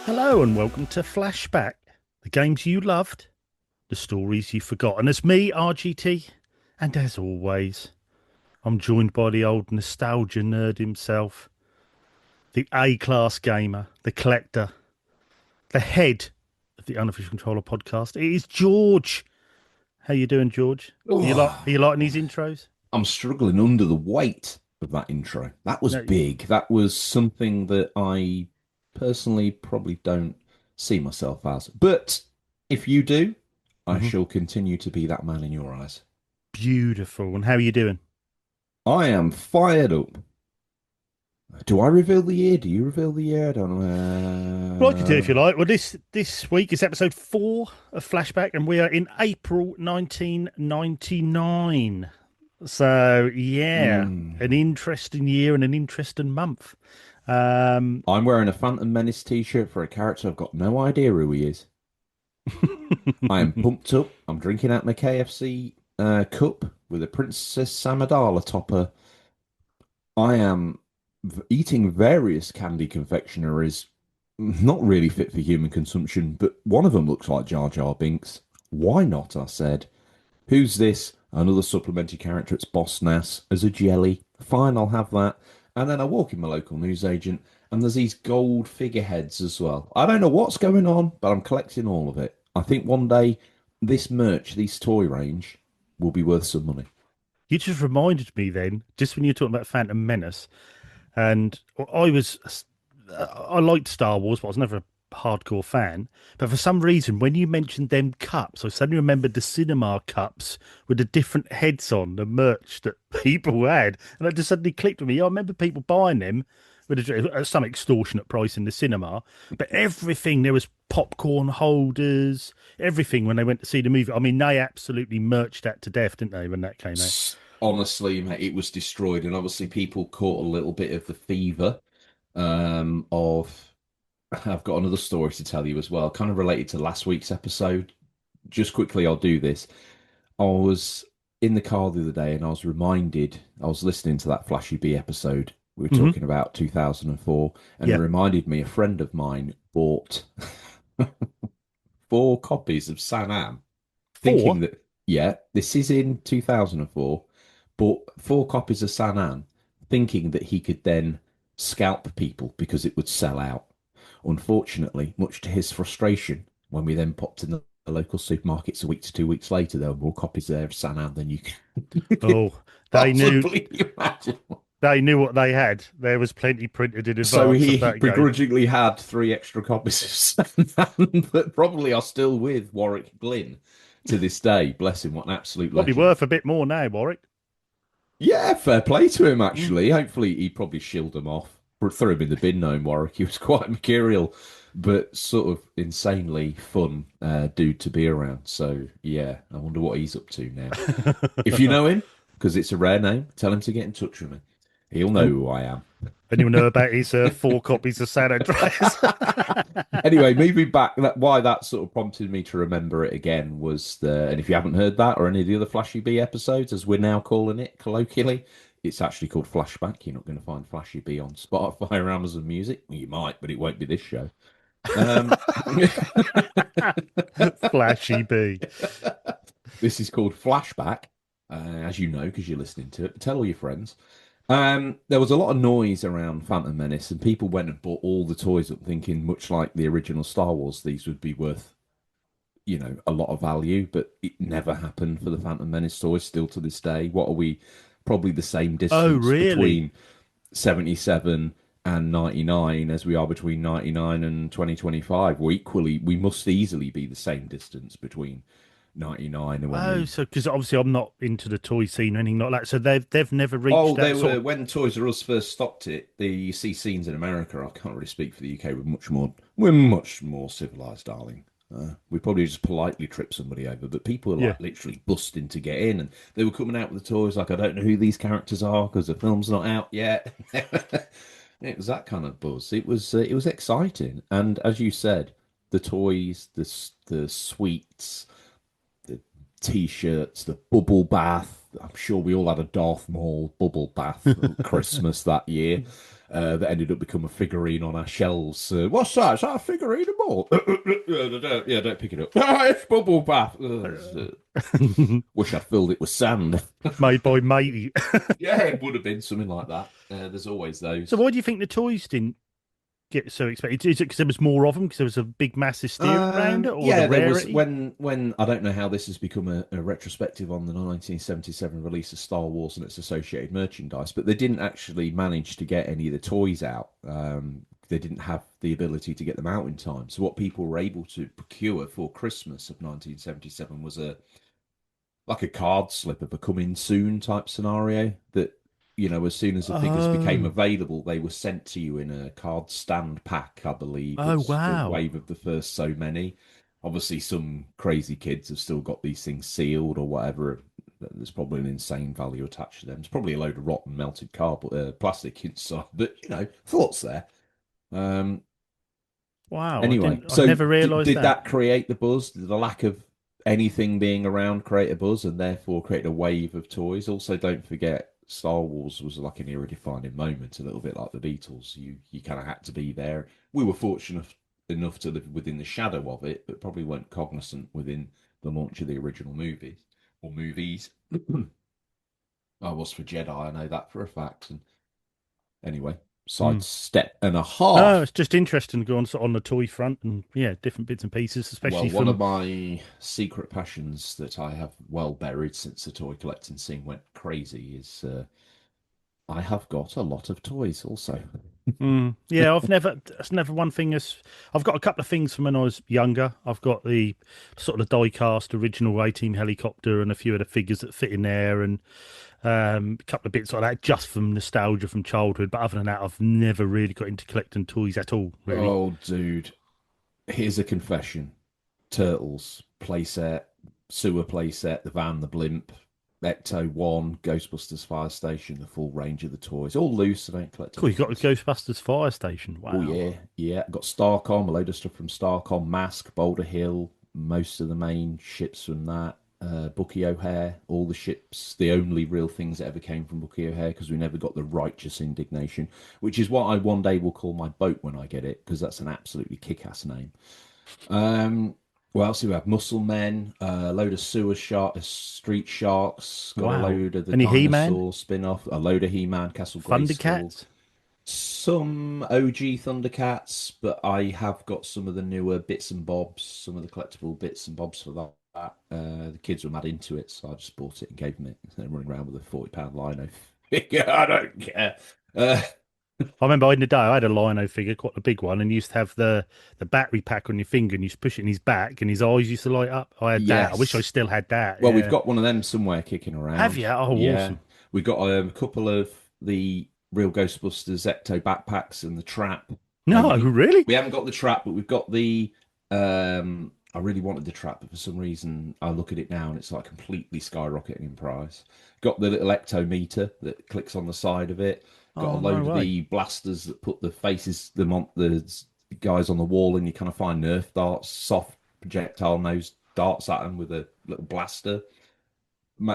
Hello and welcome to Flashback, the games you loved, the stories you've forgotten. It's me, RGT, and as always, I'm joined by the old nostalgia nerd himself, the A-class gamer, the collector, the head of the Unofficial Controller podcast. It is George. How you doing, George? Are you Oh, liking these intros? I'm struggling under the weight of that intro. That was No. big. That was something that I personally probably don't see myself as. But if you do, I Mhm. shall continue to be that man in your eyes. Beautiful. And how are you doing? I am fired up. Do I reveal the year? Do you reveal the year? I don't Well, I could do it if you know. like. Well, this week is episode 4 of Flashback, and we are in April 1999. So yeah, an Mm. interesting year and an interesting month. Um, I'm wearing a Phantom Menace t-shirt for a character I've got no idea who he is. I am pumped up. I'm drinking out my KFC cup with a Princess Samidala topper. I am eating various candy confectionaries, not really fit for human consumption, but one of them looks like Jar Jar Binks. Why not? I said. Who's this? Another supplementary character. It's Boss Nass as a jelly. Fine, I'll have that. And then I walk in my local newsagent, and there's these gold figureheads as well. I don't know what's going on, but I'm collecting all of it. I think one day this merch, this toy range, will be worth some money. you just reminded me then, just when you were talking about Phantom Menace, and I liked Star Wars, but I was never a hardcore fan. But for some reason, when you mentioned them cups, I suddenly remembered the cinema cups with the different heads on the merch that people had, and that just suddenly clicked with me. I remember people buying them at some extortionate price in the cinema, but everything there was popcorn holders, everything when they went to see the movie. I mean, they absolutely merched that to death, didn't they, when that came out? Honestly, mate, it was destroyed, and obviously people caught a little bit of the fever of. I've got another story to tell you as well, kind of related to last week's episode. Just quickly, I'll do this. I was in the car the other day and I was reminded, I was listening to that Flashy B episode. We were Hmm. talking about 2004, and it Yeah, reminded me a friend of mine bought 4 copies of San Am, thinking four. that, yeah, this is in 2004, bought 4 copies of San Am, thinking that he could then scalp people because it would sell out. Unfortunately, much to his frustration, when we then popped in the local supermarkets a week to 2 weeks later, there were more copies there of San Am than you can Oh, they knew. possibly imagine. They knew what they had. There was plenty printed in So advance of he that game. begrudgingly had 3 extra copies of San Am that probably are still with Warwick Glynn to this day. Bless him, what an absolute Probably legend. worth a bit more now, Warwick. Yeah, fair play to him, Mm. actually. Hopefully, he probably shilled them off. Threw him in the bin, knowing Warwick. He was quite mercurial, but sort of insanely fun dude to be around. So, yeah, I wonder what he's up to now. If you know him, because it's a rare name, tell him to get in touch with me. He'll know and, who I am. and you'll know about his 4 copies of San Andreas. Anyway, moving back, why that sort of prompted me to remember it again was and if you haven't heard that or any of the other Flashy B episodes, as we're now calling it colloquially, it's actually called Flashback. You're not going to find Flashy B on Spotify or Amazon Music. Well, you might, but it won't be this show. Um, Flashy B. this is called Flashback, as you know, because you're listening to it. But tell all your friends. There was a lot of noise around Phantom Menace, and people went and bought all the toys up, thinking, much like the original Star Wars, these would be worth, a lot of value. But it never happened for the Phantom Menace toys. Still to this day, what are we? Probably the same Oh, distance really? between 77 and 99 as we are between 99 and 2025. We must easily be the same distance between 99 and when Oh, we. so because obviously I'm not into the toy scene or anything like that, so they've never reached Oh, they that sort were of. when Toys R Us first stopped it. You see scenes in America. I can't really speak for the UK. We're much more civilized, darling. We probably just politely trip somebody over, but people were Yeah. like literally busting to get in, and they were coming out with the toys like, I don't know who these characters are because the film's not out yet. It was that kind of buzz. It was exciting, and as you said, the toys, the sweets, the t-shirts, the bubble bath, I'm sure we all had a Darth Maul bubble bath at Christmas that year. That ended up becoming a figurine on our shelves. What's that? Is that a figurine of Maul? Yeah, don't pick it up. It's bubble bath. Wish I'd filled it with sand. Made by matey. Yeah, it would have been something like that. There's always So those. why do you think the toys didn't get so expensive? Is it because there was more of them, because there was a big mass hysteria around it, or the Yeah, there was rarity? when I don't know how this has become a retrospective on the 1977 release of Star Wars and its associated merchandise, but they didn't actually manage to get any of the toys out. They didn't have the ability to get them out in time. So what people were able to procure for Christmas of 1977 was a like a card slip of a coming soon type scenario that, as soon as the figures became Oh, available, they were sent to you in a card stand pack, I believe. oh It's the wow. wave of the first so many. Obviously, some crazy kids have still got these things sealed or whatever. There's probably an insane value attached to them. It's probably a load of rotten melted cardboard, plastic inside, but thoughts there. Um, Wow, Anyway, I so never realised did that. that create the buzz? Did the lack of anything being around create a buzz and therefore create a wave of toys? Also, don't forget, Star Wars was like an era-defining moment, a little bit like the Beatles. You kind of had to be there. We were fortunate enough to live within the shadow of it, but probably weren't cognizant within the launch of the original movies or movies. I was for Jedi, I know that for a fact. And anyway, Hmm. sidestep and a No, half. it's just interesting to go on the toy front and yeah, different bits and pieces, Well, especially one of from. my secret passions that I have well buried since the toy collecting scene went crazy is I have got a lot of toys also. Mm, yeah, That's never one thing. I've got a couple of things from when I was younger. I've got the sort of the die-cast original A-Team helicopter and a few of the figures that fit in there, and a couple of bits like that just from nostalgia from childhood. But other than that, I've never really got into collecting toys at all, really. Oh, dude, here's a confession. Turtles playset, sewer playset, the van, the blimp, Ecto 1, Ghostbusters Fire Station, the full range of the toys. All loose, I don't collect Cool, any you got the toys. Ghostbusters fire station. Oh Wow. yeah, yeah. Got Starcom, a load of stuff from Starcom, Mask, Boulder Hill, most of the main ships from that. Bucky O'Hare, all the ships, the only real things that ever came from Bucky O'Hare because we never got the righteous indignation, which is what I one day will call my boat when I get it because that's an absolutely kick-ass name. Um, what else do we have? Muscle Men, a load of street sharks, got a Wow. load of the Any He-Man? dinosaur spin-off, a load of He-Man, Castle Grayskull, Thundercats? some OG Thundercats, but I have got some of the newer bits and bobs, some of the collectible bits and bobs for that. The kids were mad into it, so I just bought it and gave them it. They're running around with a £40 lino figure. I don't care. Uh, I remember in the day I had a Lino figure, quite a big one, and used to have the battery pack on your finger, and you used to push it in his back, and his eyes used to light up. I had that. I wish I yes. still had that. Well, we've Yeah. got one of them somewhere kicking Have around. you? Oh, Yeah. awesome. We got a couple of the real Ghostbusters Ecto backpacks and the trap. No, We really? we haven't got the trap, but we've got the I really wanted the trap, but for some reason I look at it now and it's like completely skyrocketing in price. Got the little ectometer that clicks on the side of it. Got a Oh, no load of way. the blasters that put the guys on the wall and you kind of find Nerf darts, soft projectile nose darts at them with a little blaster.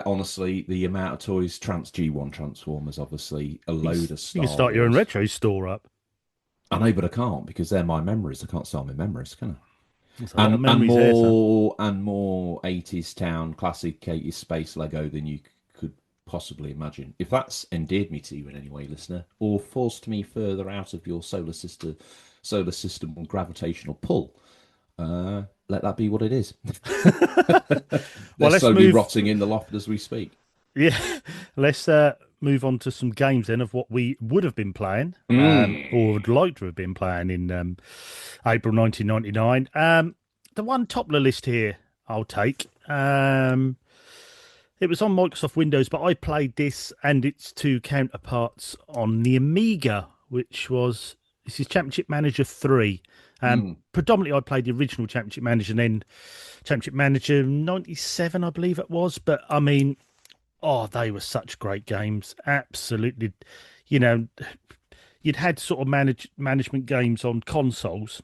Honestly, the amount of toys, G1 Transformers, obviously, a load of You can Star start your own Wars. retro store up. I know, but I can't because they're my memories. I can't sell my memories, can There's a I? lot of And memories there, son. more 80s town classic 80s space Lego than you could possibly imagine. If that's endeared me to you in any way, listener, or forced me further out of your solar system gravitational pull, let that be what it is. They're Well, let's slowly move. rotting in the loft as we speak. Yeah, let's move on to some games then of what we would have been playing, or Mm. would like to have been playing in April 1999. The one top of the list here, I'll take. It was on Microsoft Windows, but I played this and its two counterparts on the Amiga, which was this is Championship Manager 3. Mm. Predominantly, I played the original Championship Manager and then Championship Manager 97, I believe it was. But I mean, oh, they were such great games. Absolutely. You know, you'd had sort of management games on consoles,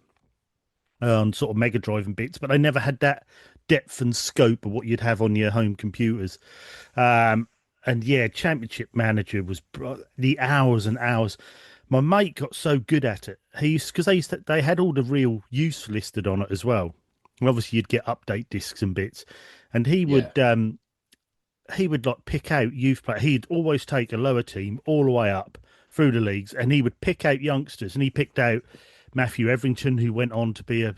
on sort of Mega Drive and bits, but they never had that depth and scope of what you'd have on your home computers. Um, And yeah, Championship Manager was the hours and hours. My mate got so good at it. He used because they had all the real use listed on it as well. And obviously, you'd get update discs and bits, and Yeah. he would like pick out youth players. He'd always take a lower team all the way up through the leagues, and he would pick out youngsters. And he picked out Matthew Everington, who went on to be a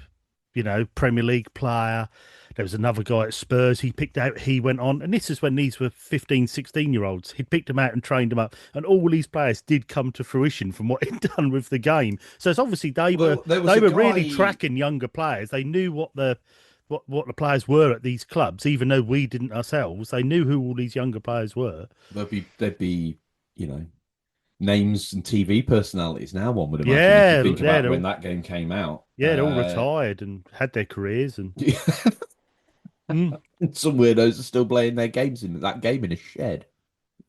Premier League player. There was another guy at Spurs he picked out. He went on, and this is when these were 15, 16-year-olds. He'd picked them out and trained them up, and all these players did come to fruition from what he'd done with the game. So it's obviously Well, there was they a were really guy. tracking younger players. They knew what the players were at these clubs, even though we didn't ourselves. They knew who all these younger players were. There'd be, you know, names and TV personalities now, one would imagine, if you Yeah, think yeah, about when that game came out. they're all retired and had their careers and. Mm. Some weirdos are still playing their games in that game in a shed.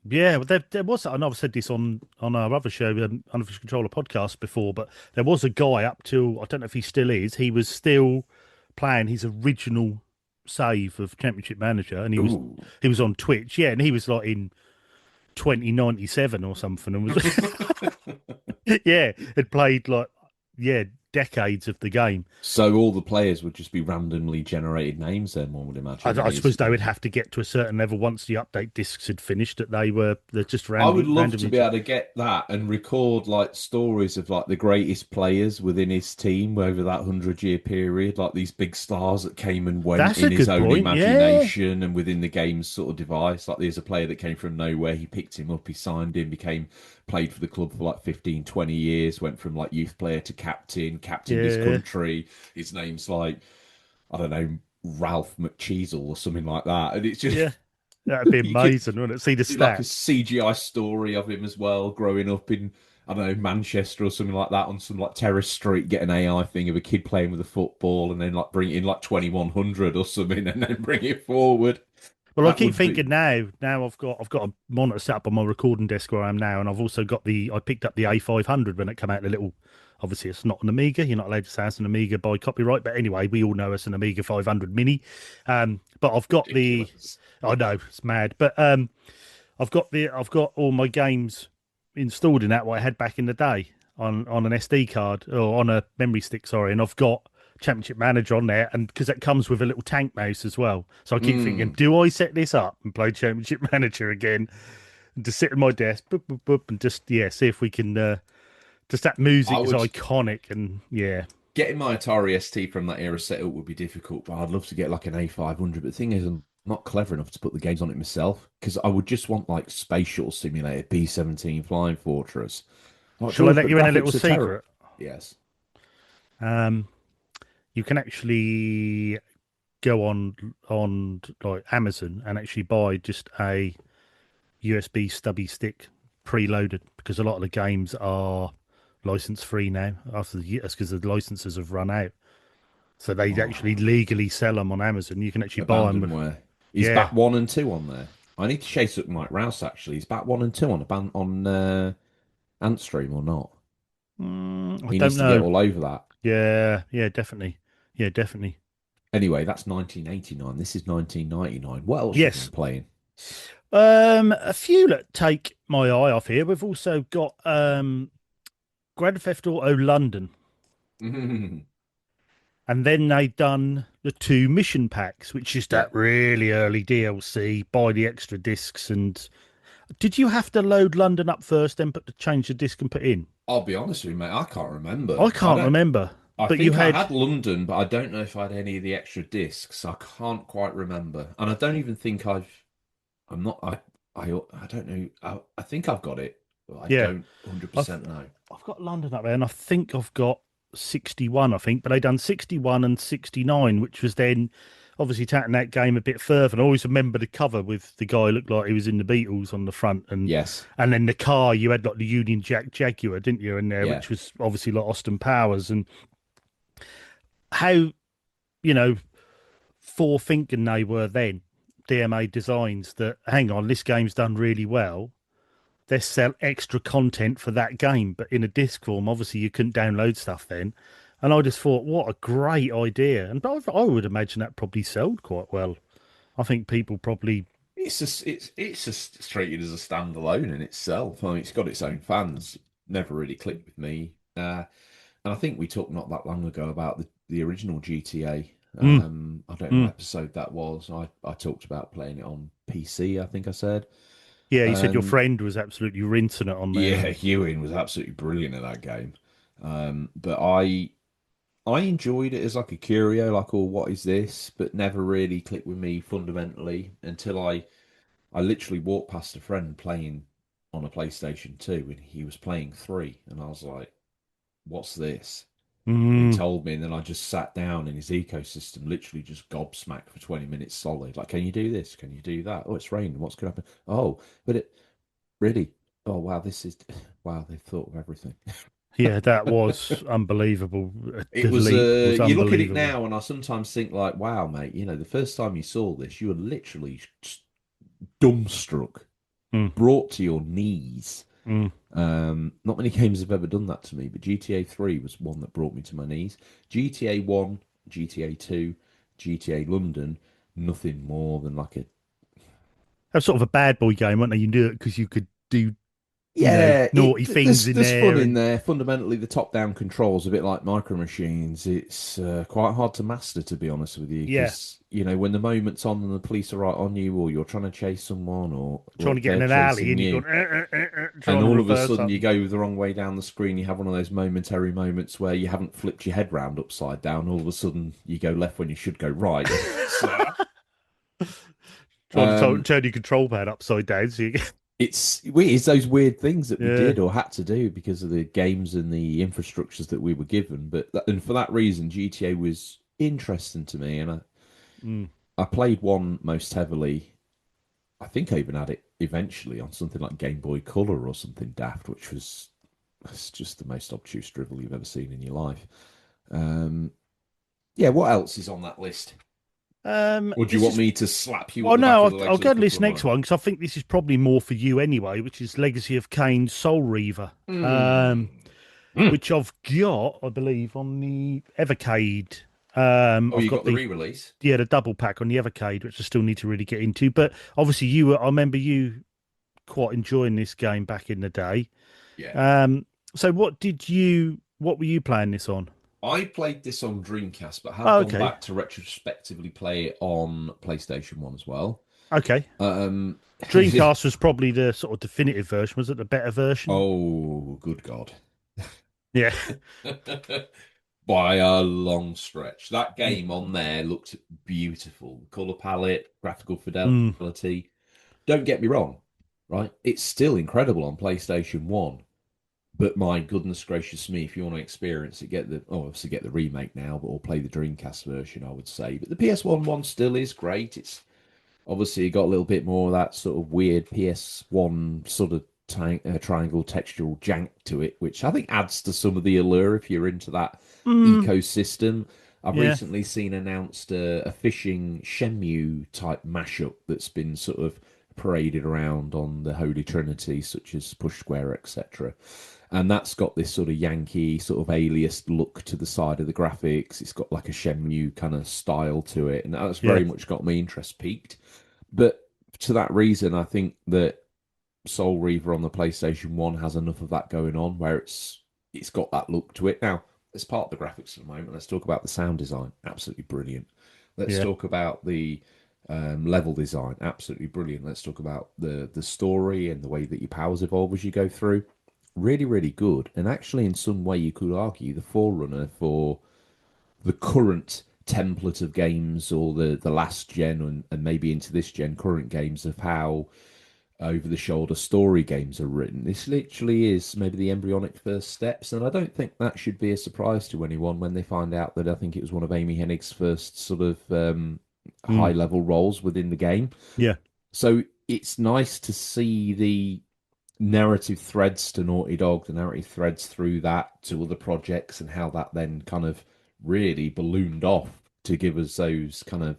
Yeah, but there was, I know I've said this on our other show, Unofficial Controller podcast before, but there was a guy up till, I don't know if he still is, he was still playing his original save of Championship Manager, and Ooh. he was on Twitch, yeah, and he was like in 2097 or something, and was yeah, had played like yeah decades of the game. So all the players would just be randomly generated names then, one would imagine, I years suppose they ago. would have to get to a certain level once the update discs had finished that they're just I would random love to randomly. be able to get that and record like stories of like the greatest players within his team over that 100-year period, like these big stars that came and went That's a in his good own point. Yeah, imagination and within the game's sort of device. Like there's a player that came from nowhere, he picked him up, he signed him, became played for the club for like 15, 20 years, went from like youth player to captain, captained his yeah, country. His name's like, I don't know, Ralph McCheesel or something like that. And it's just yeah. That'd be you could amazing, wouldn't it? See the do like a stats. CGI story of him as well, growing up in, I don't know, Manchester or something like that, on some like terrace street, get an AI thing of a kid playing with a football, and then like bring it in like 2100 or something, and then bring it forward. Well, I That keep would be thinking now I've got a monitor set up on my recording desk where I am now, and I've also got I picked up the A500 when it came out. The little, obviously it's not an Amiga. You're not allowed to say it's an Amiga by copyright, but anyway, we all know it's an Amiga 500 Mini. But I've got ridiculous. I know it's mad, but I've got all my games installed in that what I had back in the day on an SD card or on a memory stick, sorry, and I've got Championship Manager on there, and because it comes with a little tank mouse as well. So I keep thinking, Mm. do I set this up and play Championship Manager again, and just sit at my desk, boop, boop, boop, and just see if we can. Just that I music is would iconic, and yeah, Getting my Atari ST from that era set up would be difficult, but I'd love to get like an A500. But the thing is, I'm not clever enough to put the games on it myself because I would just want like Space Shuttle Simulator, B-17 Flying Fortress. Like shall I George, let but you in a little graphics are terrible. secret? Yes. Um, you can actually go on like Amazon and actually buy just a USB stubby stick preloaded because a lot of the games are license free now after the years because the licenses have run out. So they actually Oh, legally sell them on Amazon. You can actually buy them with, abandonware. Is yeah. Bat 1 and 2 on there? I need to chase up Mike Rouse actually. Is Bat 1 and 2 on a ban on Antstream or not? I He don't needs to get know. all over that. Yeah, yeah, definitely. Yeah, definitely. Anyway, that's 1989. This is 1999. What else you been Yes. playing? A few that take my eye off here. We've also got Grand Theft Auto London. And then they done the two mission packs, which is Yeah, that really early DLC, buy the extra discs. And did you have to load London up first, then change the disc and put in? I'll be honest with you, mate. I can't remember. I I can't don't. remember, I but you think I had, had London, but I don't know if I had any of the extra discs. I can't quite remember, and I don't even think I've. I'm not. I don't know. I think I've got it, but I yeah, don't I've 100% know. I've got London up there, and I think I've got 61. I think, but they done 61 and 69, which was then obviously taking that game a bit further. And I always remember the cover with the guy looked like he was in the Beatles on the front, Yes. and then the car you had like the Union Jack Jaguar, didn't you, in there, Yeah. which was obviously like Austin Powers, and how you know forethinking they were then. DMA Designs that hang on, this game's done really well. They sell extra content for that game, but in a disc form. Obviously, you couldn't download stuff then. And I just thought, what a great idea. And I would imagine that probably sold quite well. I think people probably it's just treated as a standalone in itself. I mean, it's got its own fans. Never really clicked with me. And I think we talked not that long ago about the original GTA. Mm, I don't know what mm. episode that was. I talked about playing it on PC, I think I said. Yeah, you said your And friend was absolutely rinsing it on there, yeah, and Ewan was absolutely brilliant at that game. But I enjoyed it as like a curio, like, oh, what is this? But never really clicked with me fundamentally until I literally walked past a friend playing on a PlayStation 2 and he was playing 3 and I was like, what's this? And he mm, told me, and then I just sat down in his ecosystem, literally just gobsmacked for 20 minutes solid. Like, can you do this? Can you do that? Oh, it's raining. What's going to happen? Oh, but it really, oh, wow, this is, wow, they've thought of everything. yeah, that was unbelievable. It The was, leap was you look at it unbelievable. now, and I sometimes think, like, wow, mate, the first time you saw this, you were literally dumbstruck, Mm, brought to your knees. mm. Not many games have ever done that to me, but GTA 3 was one that brought me to my knees. GTA 1, GTA 2, GTA London, nothing more than like a. That's sort of a bad boy game, weren't they? You knew it because you could do, Yeah, naughty things in there's fun there, in and there. Fundamentally, the top-down controls a bit like Micro Machines. It's quite hard to master, to be honest with you, yeah, because when the moment's on and the police are right on you, or you're trying to chase someone, or trying to get in they're an alley, chasing and you're you, going and trying to all of a reverse sudden up. you go the wrong way down the screen. You have one of those momentary moments where you haven't flipped your head round upside down. All of a sudden you go left when you should go right. So, Trying to um, turn your control pad upside down, so you get, it's those weird things that we yeah. did or had to do because of the games and the infrastructures that we were given. And for that reason, GTA was interesting to me, and Mm. I played one most heavily. I think I even had it eventually on something like Game Boy Color or something daft, which was it's just the most obtuse drivel you've ever seen in your life. Um, yeah, what else is on that list? Or do you This want is me to slap you up well, the back no, of the I'll legs with a go to couple this of next mine? one because I think this is probably more for you anyway, which is Legacy of Kain Soul Reaver, Hmm. Hmm. which I've got, I believe, on the Evercade. Oh, I've you got got the the re-release? yeah the double pack on the Evercade, which I still need to really get into. But obviously, I remember you quite enjoying this game back in the day. Yeah. Um, so what were you playing this on? I played this on Dreamcast, but have Oh, gone okay, back to retrospectively play it on PlayStation 1 as well. okay. Um, Dreamcast was probably the sort of definitive version. Was it the better version? oh, good God. Yeah. By a long stretch. That Mm, game on there looked beautiful. Color palette, graphical mm, fidelity. Don't get me wrong, right? It's still incredible on PlayStation 1. But my goodness gracious me, if you want to experience it, obviously get the remake now, but or play the Dreamcast version, I would say. But the PS1 still is great. It's obviously got a little bit more of that sort of weird PS1 sort of triangle textural jank to it, which I think adds to some of the allure if you're into that mm, ecosystem. I've yeah. recently seen announced a fishing Shenmue type mashup that's been sort of paraded around on the Holy Trinity, such as Push Square, etc. And that's got this sort of Yankee, sort of alias look to the side of the graphics. It's got like a Shenmue kind of style to it, and that's Yeah. very much got my interest peaked. But to that reason, I think that Soul Reaver on the PlayStation 1 has enough of that going on where it's got that look to it. Now, as part of the graphics at the moment, let's talk about the sound design. Absolutely brilliant. Let's Yeah. talk about the level design. Absolutely brilliant. Let's talk about the story and the way that your powers evolve as you go through. Really, really good. And actually, in some way, you could argue the forerunner for the current template of games or the last gen and maybe into this gen current games of how over the shoulder story games are written. This literally is maybe the embryonic first steps, and I don't think that should be a surprise to anyone when they find out that I think it was one of Amy Hennig's first sort of high Mm, level roles within the game. yeah. So it's nice to see the narrative threads to Naughty Dog, the narrative threads through that to other projects, and how that then kind of really ballooned off to give us those kind of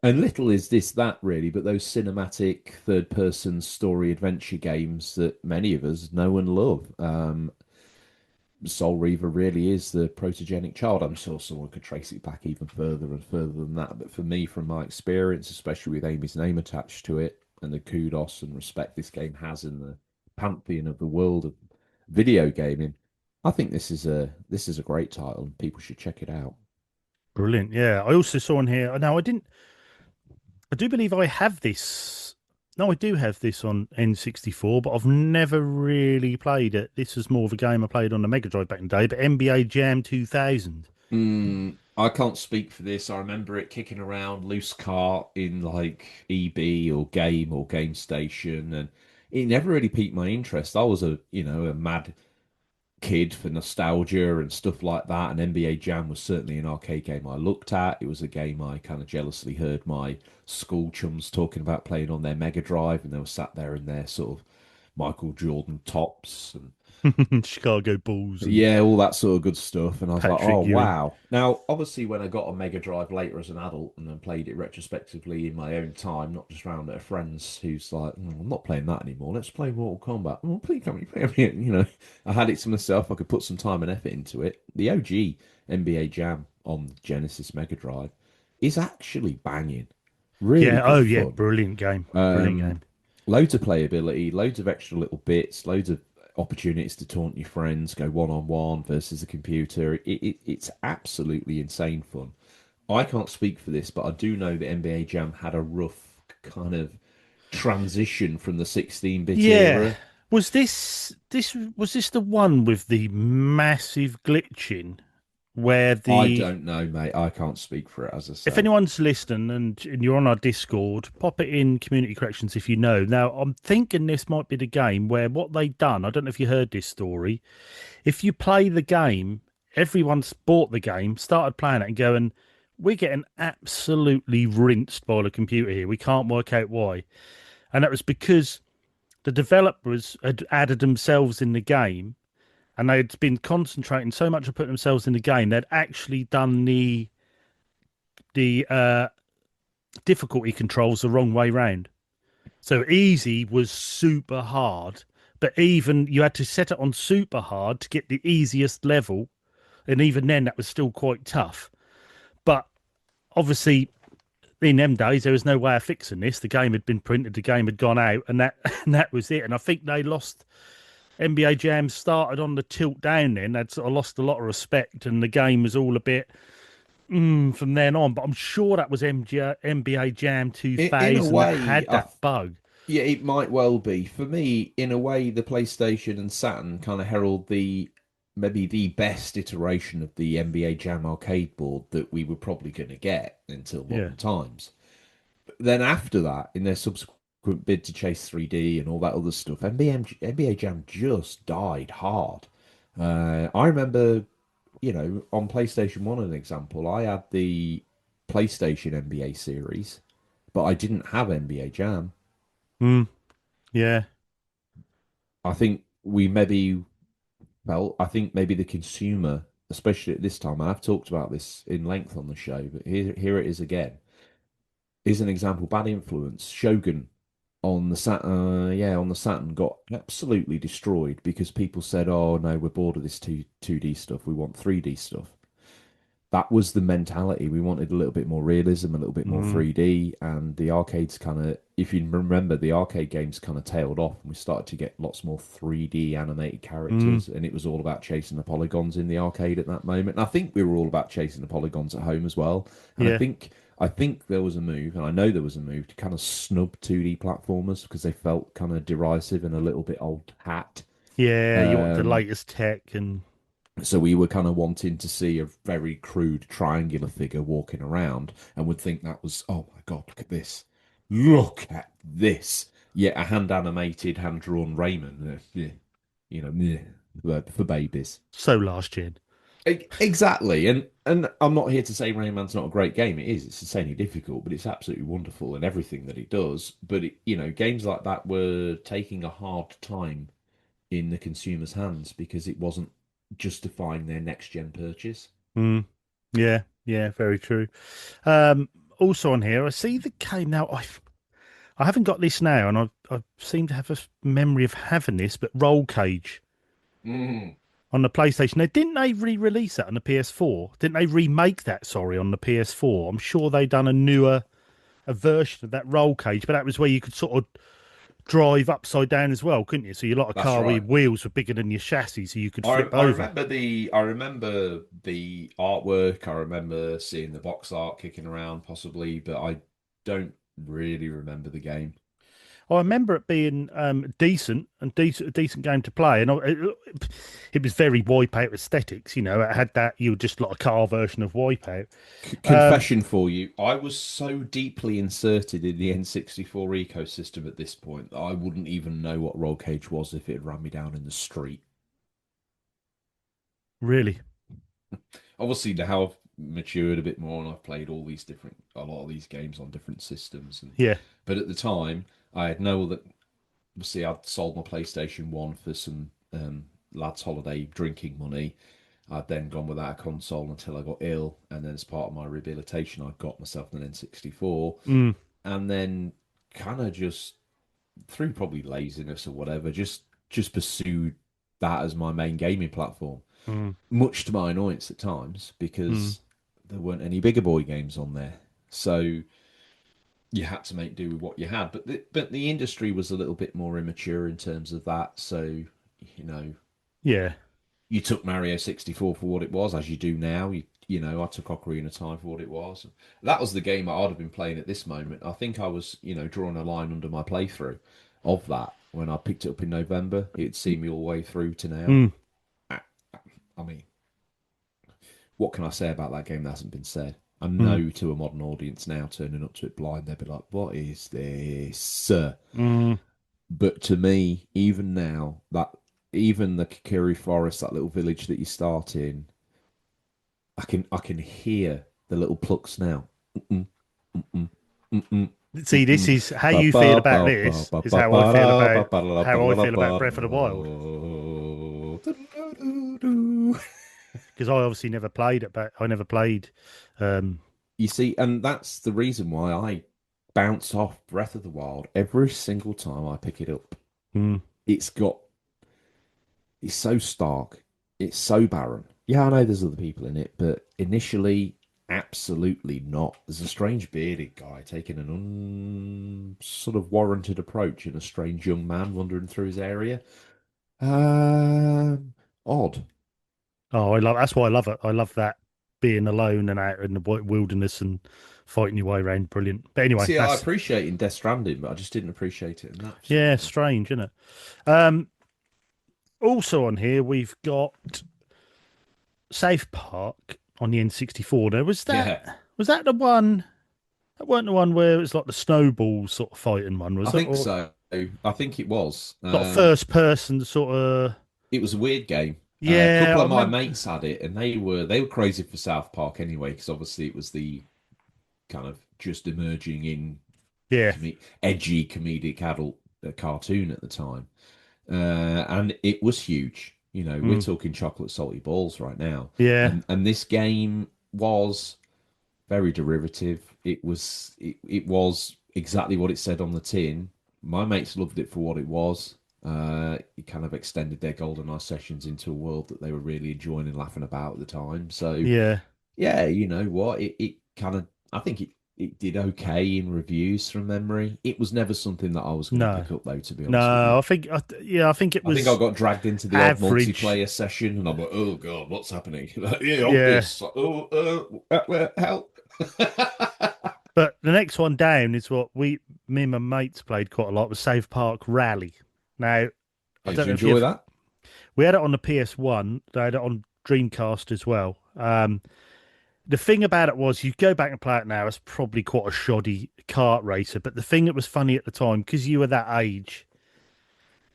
and little is this that really, but those cinematic third person story adventure games that many of us know and love. Soul Reaver really is the protogenic child. I'm sure someone could trace it back even further and further than that. But for me, from my experience, especially with Amy's name attached to it, and the kudos and respect this game has in the pantheon of the world of video gaming, I think this is a great title and people should check it out. Brilliant. Yeah. I also saw on here. No, I didn't. I do believe I have this. No, I do have this on N64, but I've never really played it. This was more of a game I played on the Mega Drive back in the day, but NBA Jam 2000. I can't speak for this. I remember it kicking around loose cart in like EB or Game Station, and it never really piqued my interest. I was a mad kid for nostalgia and stuff like that. And NBA Jam was certainly an arcade game I looked at. It was a game I kind of jealously heard my school chums talking about playing on their Mega Drive, and they were sat there in their sort of Michael Jordan tops and Chicago Bulls and yeah, all that sort of good stuff. And I was like, oh, Patrick Ewing. wow. Now, obviously, when I got a Mega Drive later as an adult and then played it retrospectively in my own time, not just round at a friend's who's like, I'm not playing that anymore. Let's play Mortal Kombat. Oh, please can we play it? I had it to myself. I could put some time and effort into it. The OG NBA Jam on the Genesis Mega Drive is actually banging. Really Yeah. good Oh, yeah. fun. Brilliant game. Brilliant Um, game. Loads of playability, loads of extra little bits, loads of opportunities to taunt your friends, go one on one versus the computer. It's absolutely insane fun. I can't speak for this, but I do know that NBA Jam had a rough kind of transition from the 16-bit Yeah. era. Was this the one with the massive glitching where I the don't know, mate. I can't speak for it, as I if say. anyone's listening and you're on our Discord, pop it in community corrections if you know. Now, I'm thinking this might be the game where what they done, I don't know if you heard this story. If you play the game, everyone's bought the game, started playing it and going, we're getting absolutely rinsed by the computer here. We can't work out why. And that was because the developers had added themselves in the game and they'd been concentrating so much on putting themselves in the game, they'd actually done the difficulty controls the wrong way round. So easy was super hard, but even you had to set it on super hard to get the easiest level, and even then that was still quite tough. But obviously, in them days, there was no way of fixing this. The game had been printed, the game had gone out, and that and that was it. And I think they lost. NBA Jam started on the tilt down. Then they'd sort of lost a lot of respect, and the game was all a bit from then on. But I'm sure that was NBA Jam In a 2000 that way, had that bug. yeah, it might well be. For me, in a way, the PlayStation and Saturn kind of herald the maybe the best iteration of the NBA Jam arcade board that we were probably going to get until Yeah. modern times. But then after that, in their subsequent bid to chase 3D and all that other stuff, NBA Jam just died hard. I remember, on PlayStation 1, an example, I had the PlayStation NBA series, but I didn't have NBA Jam. Mm, yeah. I think we maybe, well, I think maybe the consumer, especially at this time, and I've talked about this in length on the show, but here it is again, is an example. Bad influence. Shogun on the on the Saturn got absolutely destroyed because people said, "Oh no, we're bored of this 2D stuff. We want 3D stuff." That was the mentality. We wanted a little bit more realism, a little bit more Mm, 3D, and the arcades kind of, if you remember, the arcade games kind of tailed off, and we started to get lots more 3D animated mm, characters, and it was all about chasing the polygons in the arcade at that moment. And I think we were all about chasing the polygons at home as well. And yeah. I think there was a move, and I know there was a move to kind of snub 2D platformers because they felt kind of derisive and a little bit old hat. Yeah. You want the Um, latest tech and so we were kind of wanting to see a very crude triangular figure walking around and would think that was, oh my God, look at this. Look at this. Yeah, a hand animated, hand drawn Raymond. Yeah, yeah, for babies. so last gen. Exactly. And I'm not here to say Rayman's not a great game. It is. It's insanely difficult, but it's absolutely wonderful in everything that it does. But games like that were taking a hard time in the consumer's hands because it wasn't justifying their next gen purchase. Mm, yeah. Yeah. Very true. Also on here, I see the game now. I haven't got this now, and I seem to have a memory of having this, but Roll Cage Mm. on the PlayStation. Now, didn't they re-release that on the PS4? Didn't they remake that? Sorry, on the PS4. I'm sure they done a newer a version of that roll cage, but that was where you could sort of drive upside down as well, couldn't you? So your lot of That's car where your right. wheels were bigger than your chassis, so you could flip over. I remember the artwork. I remember seeing the box art kicking around, possibly, but I don't really remember the game. I remember it being decent and decent, a decent game to play, and it was very Wipeout aesthetics. You know, it had that you were just like a car version of Wipeout. Um, Confession for you, I was so deeply inserted in the N64 ecosystem at this point that I wouldn't even know what roll cage was if it had run me down in the street. really, Obviously, now I've matured a bit more and I've played a lot of these games on different systems. yeah, But at the time, I had no other. See, I'd sold my PlayStation 1 for some lads' holiday drinking money. I'd then gone without a console until I got ill, and then as part of my rehabilitation, I got myself an N64, mm, and then kind of just through probably laziness or whatever, just pursued that as my main gaming platform. mm, Much to my annoyance at times mm, because there weren't any bigger boy games on there, so you had to make do with what you had. But the industry was a little bit more immature in terms of that, so you know yeah, you took Mario 64 for what it was, as you do now. I took Ocarina of Time for what it was. That was the game I'd have been playing at this moment. I think I was, drawing a line under my playthrough of that when I picked it up in November. It'd see me all the way through to now. mm, I, I mean, what can I say about that game that hasn't been said? I mm, know to a modern audience now, turning up to it blind, they'd be like, "What is this?" mm, But to me, even now, that even the Kikiri Forest, that little village that you start in, I can hear the little plucks now. Mm-mm, mm-mm, mm-mm, See, this mm-mm. is how Ba you feel ba about ba ba this ba is ba how I ba feel da about ba ba da ba how I da feel about ba Breath of the Wild do. because I obviously never played it, but I never played. Um, You see, and that's the reason why I bounce off Breath of the Wild every single time I pick it up. mm, It's got It's so stark. It's so barren. Yeah, I know there's other people in it, but initially, absolutely not. There's a strange bearded guy taking an sort of warranted approach and a strange young man wandering through his area. Odd. oh, I love that's why I love it. I love that being alone and out in the wilderness and fighting your way around. Brilliant. But anyway, See, I that's appreciate in Death Stranding, but I just didn't appreciate it in that for some yeah, reason. strange, isn't it? Um, Also on here we've got Safe Park on the N64. Now Yeah, was that the one? That weren't the one where it was like the snowball sort of fighting one, I was it? think Or so. I think it was. like a first person sort of? It was a weird game. A Yeah, couple I of my remember. mates had it, and they were crazy for South Park anyway, because obviously it was the kind of just emerging in Yeah, edgy comedic adult cartoon at the time, and it was huge. We're mm, talking chocolate salty balls right now, yeah, and this game was very derivative. It was exactly what it said on the tin. My mates loved it for what it was. It kind of extended their GoldenEye sessions into a world that they were really enjoying and laughing about at the time. So yeah. yeah, you know what? It kind of I think it did okay in reviews from memory. It was never something that I was going to No, pick up though, to be honest with no. you. Yeah, I think it I think I was got dragged into the odd average. multiplayer session, and I'm like, "Oh God, what's happening? Yeah, on Yeah, this. Help!" but the next one down is what me and my mates played quite a lot was Safe Park Rally. Now, I Did don't you know if enjoy you've that? we had it on the PS1. They had it on Dreamcast as well. The thing about it was, you go back and play it now, it's probably quite a shoddy kart racer. But the thing that was funny at the time, because you were that age,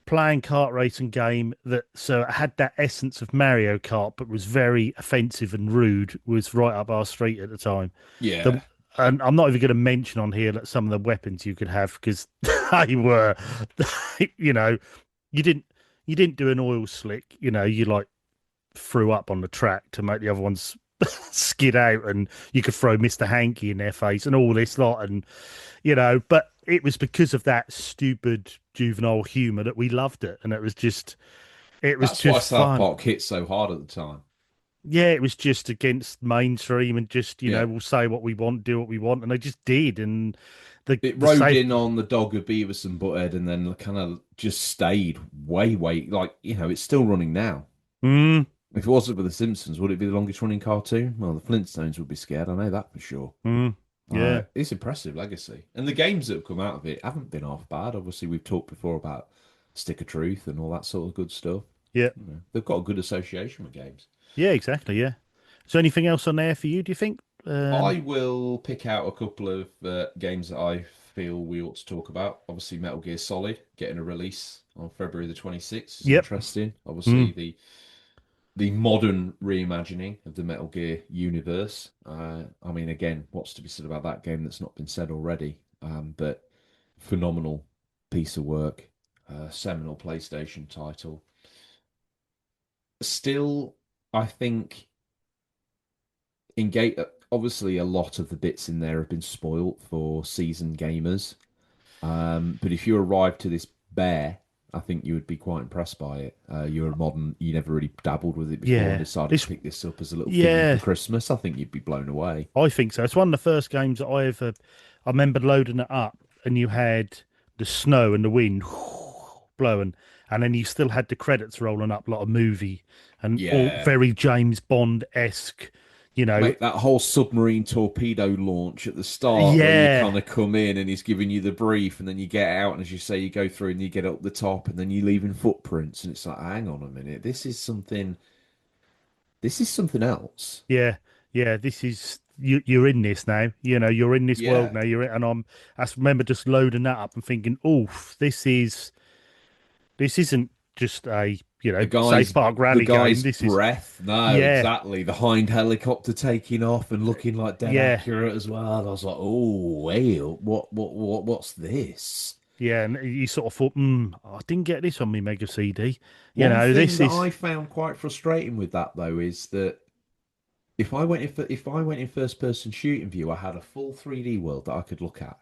playing kart racing game that so it had that essence of Mario Kart, but was very offensive and rude, was right up our street at the time. The Yeah. and I'm not even going to mention on here that some of the weapons you could have because they were, you know, you didn't you didn't do an oil slick, you like threw up on the track to make the other ones skid out, and you could throw Mr. Hanky in their face and all this lot, and but it was because of that stupid juvenile humor that we loved it, and it was That's why just South fun. Park hit so hard at the time. yeah, it was just against mainstream and just, Yeah. we'll say what we want, do what we want, and they just did. And It the rode safe, in on the dog of Beavis and Butthead and then kind of just stayed way, like, it's still running now. mm, If it wasn't for The Simpsons, would it be the longest running cartoon? Well, the Flintstones would be scared. I know that for sure. mm, yeah, It's impressive legacy. And the games that have come out of it haven't been half bad. Obviously, we've talked before about Stick of Truth and all that sort of good stuff. yeah, They've got a good association with games. yeah, exactly, yeah. So anything else on there for you? Do you think? I will pick out a couple of games that I feel we ought to talk about. Obviously, Metal Gear Solid getting a release on February the 26th is Yep. interesting. Obviously, Mm. the modern reimagining of the Metal Gear universe. I mean, again, what's to be said about that game that's not been said already? But phenomenal piece of work, seminal PlayStation title. Still, I think in game, obviously, a lot of the bits in there have been spoilt for seasoned gamers. But if you arrive to this bear, I think you would be quite impressed by it. You're a modern, you never really dabbled with it before and Yeah. decided to This, pick this up as a little thingy for yeah, Christmas. I think you'd be blown away. I think so. It's one of the first games that I ever. I remember loading it up, and you had the snow and the wind blowing, and then you still had the credits rolling up like a movie, and all Yeah. very James Bond esque. You know, Mate, that whole submarine torpedo launch at the start where you yeah, kind of come in and he's giving you the brief and then you get out and as you say you go through and you get up the top and then you leave in footprints and it's like hang on a minute, this is something else. yeah, yeah. This is you. You're in this now. You're in this world Yeah. now. And I remember just loading that up and thinking, "Oof, this isn't just a The safe guy's park the rally game. guy's This is breath. No, yeah, exactly. The hind helicopter taking off and looking like dead yeah, accurate as well. I was like, oh, wait, what's this? yeah." And you sort of thought, I didn't get this on me Mega CD. One thing This that is I found quite frustrating with that though is that if I went in first person shooting view, I had a full 3D world that I could look at,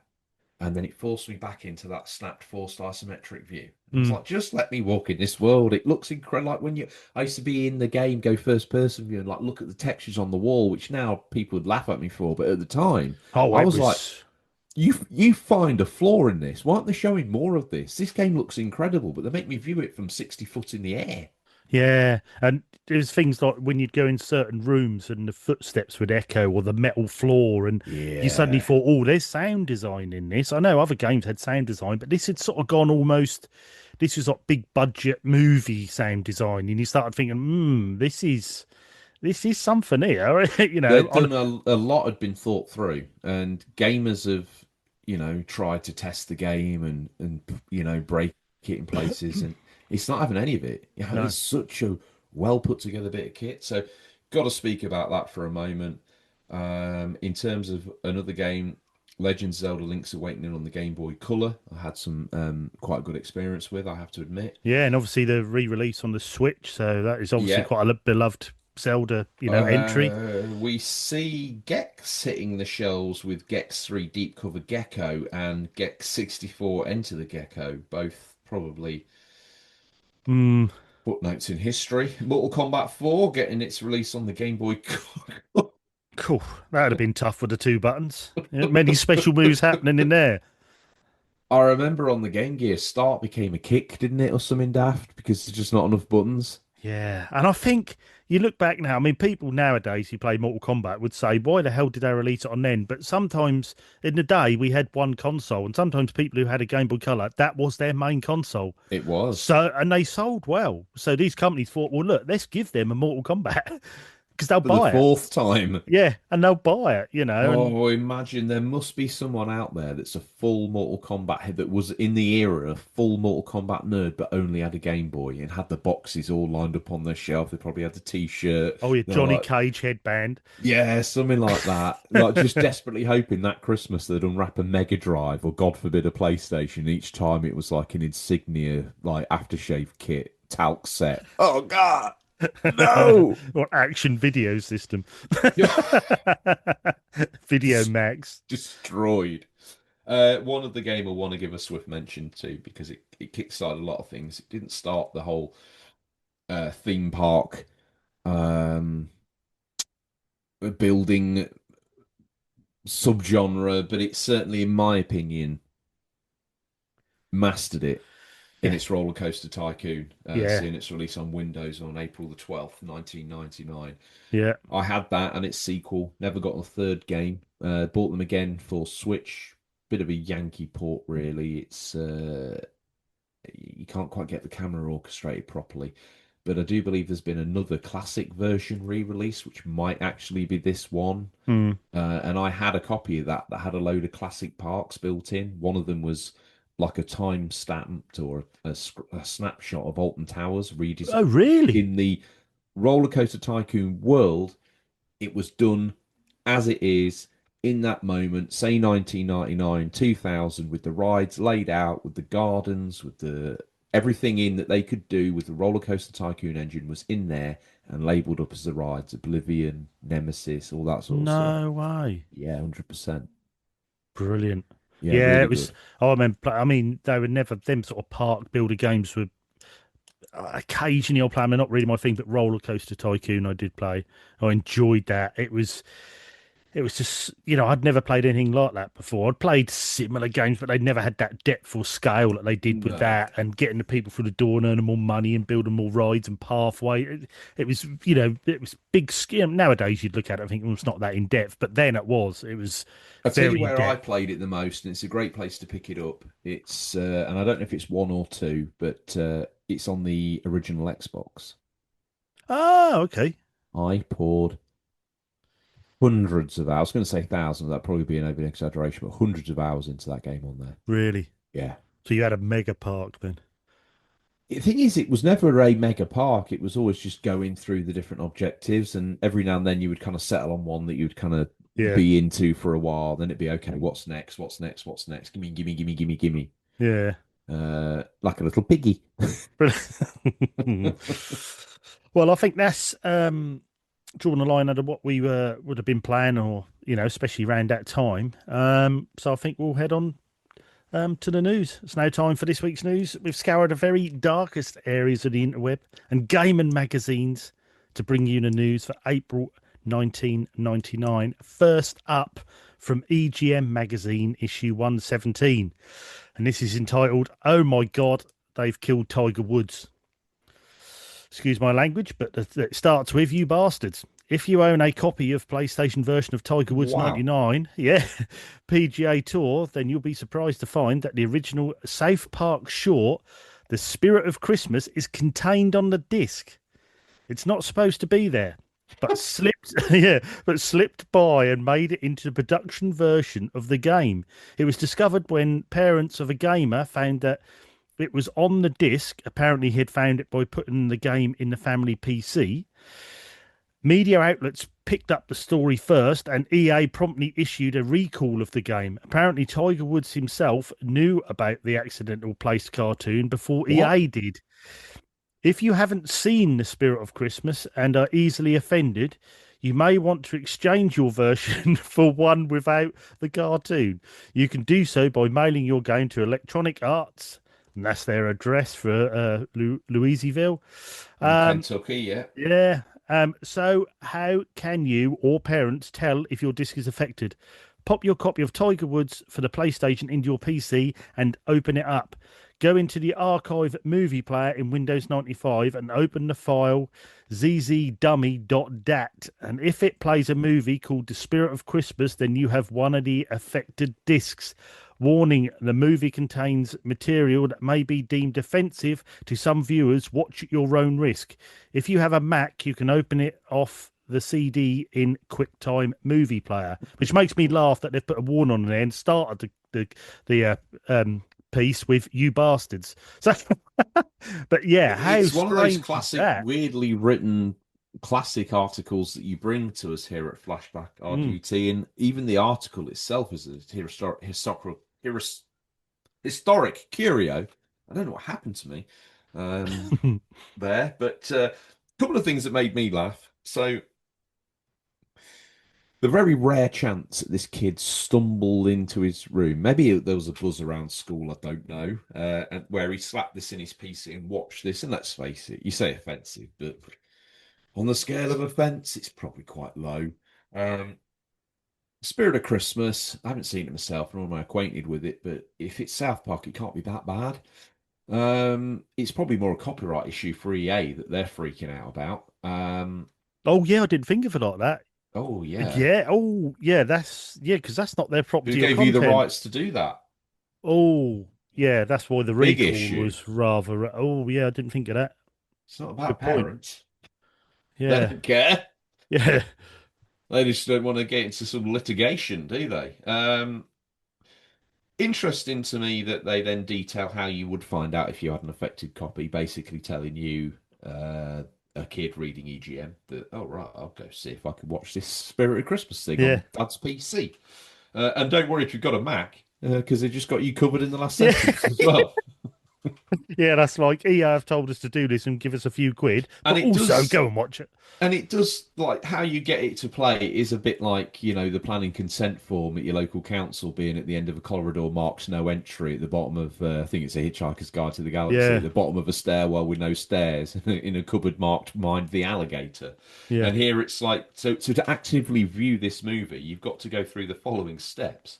and then it forced me back into that snapped forced isometric view. And I was mm, like, just let me walk in this world. It looks incredible. Like I used to be in the game, go first person view, and like look at the textures on the wall, which now people would laugh at me for. But at the time, oh, I it was like, was. you find a flaw in this. Why aren't they showing more of this? This game looks incredible, but they make me view it from 60 foot in the air. Yeah, and there's things like when you'd go in certain rooms and the footsteps would echo or the metal floor, and you suddenly Yeah. thought, "Oh, there's sound design in this." I know other games had sound design, but this had sort of gone almost. This was like big budget movie sound design, and you started thinking, this is something here." They'd On done a lot had been thought through, and gamers have, tried to test the game and break it in places, and it's not having any of it. no, It's such a well put together bit of kit. So, got to speak about that for a moment. In terms of another game, Legend of Zelda: Link's Awakening on the Game Boy Color, I had some quite good experience with. I have to admit. yeah, and obviously the re-release on the Switch, so that is obviously Yeah, quite a beloved Zelda, entry. We see Gex hitting the shelves with Gex 3 Deep Cover Gecko and Gex 64 Enter the Gecko, both probably Hmm. footnotes in history. Mortal Kombat 4 getting its release on the Game Boy Color. Cool. That'd have been tough with the two buttons. Yeah, many special moves happening in there. I remember on the Game Gear, start became a kick, didn't it, or something daft because there's just not enough buttons. Yeah. And I think you look back now, I mean, people nowadays who play Mortal Kombat would say, why the hell did they release it on then? But sometimes in the day, we had one console, and sometimes people who had a Game Boy Color, that was their main console. It was. So, and they sold well. So these companies thought, well, look, let's give them a Mortal Kombat because they'll For the buy it. fourth time. Yeah. And they'll buy it, and Oh, imagine there must be someone out there that's a full Mortal Kombat head that was in the era a full Mortal Kombat nerd, but only had a Game Boy and had the boxes all lined up on their shelf. They probably had the T-shirt. oh, yeah, They're Johnny like, Cage headband. yeah, something like that. Like just desperately hoping that Christmas they'd unwrap a Mega Drive or God forbid a PlayStation. Each time it was like an insignia, like aftershave kit, talc set. Oh God, no! or action video system. Video Max. Destroyed. One of the game I want to give a swift mention to because it kickstarted a lot of things. It didn't start the whole theme park. Um, building subgenre, but it's certainly, in my opinion, mastered it in Yeah, its RollerCoaster Tycoon, yeah, seeing its release on Windows on April the 12th, 1999. yeah. I had that and its sequel, never got a third game. Bought them again for Switch. Bit of a Yankee port, really. It's you can't quite get the camera orchestrated properly. But I do believe there's been another classic version re-release, which might actually be this one. Mm. And I had a copy of that had a load of classic parks built in. One of them was like a time stamped or a snapshot of Alton Towers Oh, redesigned really? in the Roller Coaster Tycoon world. It was done as it is in that moment, say 1999, 2000, with the rides laid out, with the gardens, with the everything in that they could do with the Roller Coaster Tycoon engine was in there and labeled up as the rides, Oblivion, Nemesis, all that sort of stuff. No way. Yeah, 100%. Brilliant. Yeah, Yeah, really it was. good. I remember. I mean, they were never them sort of park builder games were occasionally I'll play them. They're not really my thing, but Roller Coaster Tycoon I did play. I enjoyed that. It was just, I'd never played anything like that before. I'd played similar games, but they'd never had that depth or scale that they did with No. that, and getting the people through the door and earning more money and building more rides and pathway. It was, it was big skim. Nowadays, you'd look at it and think, well, it's not that in depth, but then it was. It was I'll tell you very in where I depth. played it the most, and it's a great place to pick it up. It's and I don't know if it's one or two, but it's on the original Xbox. Oh, okay. I poured hundreds of hours. I was going to say thousands. That'd probably be an over exaggeration, but hundreds of hours into that game on there. Really. Yeah. So you had a mega park then? The thing is, it was never a mega park. It was always just going through the different objectives, and every now and then you would kind of settle on one that you would kind of Yeah. be into for a while. Then it'd be okay. What's next? What's next? What's next? Gimme, gimme, gimme, gimme, gimme. Yeah. Like a little piggy. Well, I think that's drawing a line under what we would have been playing, or especially around that time. So I think we'll head on to the news. It's now time for this week's news. We've scoured the very darkest areas of the interweb and gaming magazines to bring you the news for April 1999. First up from EGM magazine issue 117, and this is entitled "Oh My God, They've Killed Tiger Woods." Excuse my language, but it starts with "You bastards. If you own a copy of PlayStation version of Tiger Woods Wow. 99, yeah, PGA Tour, then you'll be surprised to find that the original South Park short, The Spirit of Christmas, is contained on the disc. It's not supposed to be there, but slipped, yeah, but slipped by and made it into the production version of the game. It was discovered when parents of a gamer found that it was on the disc. Apparently, he'd found it by putting the game in the family PC. Media outlets picked up the story first, and EA promptly issued a recall of the game. Apparently, Tiger Woods himself knew about the accidental placed cartoon before What? EA did. If you haven't seen The Spirit of Christmas and are easily offended, you may want to exchange your version for one without the cartoon. You can do so by mailing your game to Electronic Arts, and that's their address for Louisville. In Um, Kentucky, yeah. yeah. So how can you or parents tell if your disc is affected? Pop your copy of Tiger Woods for the PlayStation into your PC and open it up. Go into the archive movie player in Windows 95 and open the file zzDummy.dat. And if it plays a movie called The Spirit of Christmas, then you have one of the affected discs. Warning, the movie contains material that may be deemed offensive to some viewers. Watch at your own risk. If you have a Mac, you can open it off the CD in QuickTime Movie Player, which makes me laugh that they've put a warning on there and started the piece with "You bastards." So, but yeah, how It's one of those strange is classic, that? weirdly written classic articles that you bring to us here at Flashback Mm. RGT, and even the article itself is a historic curio. I don't know what happened to me there, but a couple of things that made me laugh. So the very rare chance that this kid stumbled into his room, maybe there was a buzz around school, I don't know, and where he slapped this in his PC and watched this. And let's face it, you say offensive, but on the scale of offence, it's probably quite low. Um, Spirit of Christmas. I haven't seen it myself, nor am I acquainted with it. But if it's South Park, it can't be that bad. It's probably more a copyright issue for EA that they're freaking out about. Oh yeah, I didn't think of it like that. Oh yeah, Yeah. Oh yeah, because that's not their who property or gave you the content. rights to do that? Oh yeah, that's why the Big recall issue. was rather. Oh yeah, I didn't think of that. It's not about Good point. parents. They Yeah. don't care. Yeah. They just don't want to get into some litigation, do they? Interesting to me that they then detail how you would find out if you had an affected copy, basically telling you, a kid reading EGM, that, oh, right, I'll go see if I can watch this Spirit of Christmas thing Yeah. on Dad's PC. And don't worry if you've got a Mac, because they just got you covered in the last Yeah. sentence as well. Yeah, that's like EA have told us to do this and give us a few quid, And but it also does go and watch it. And it does, like, how you get it to play is a bit like, the planning consent form at your local council being at the end of a corridor marks no entry at the bottom of, I think it's a Hitchhiker's Guide to the Galaxy, at Yeah. the bottom of a stairwell with no stairs in a cupboard marked Mind the Alligator. Yeah. And here it's like, so to actively view this movie, you've got to go through the following steps.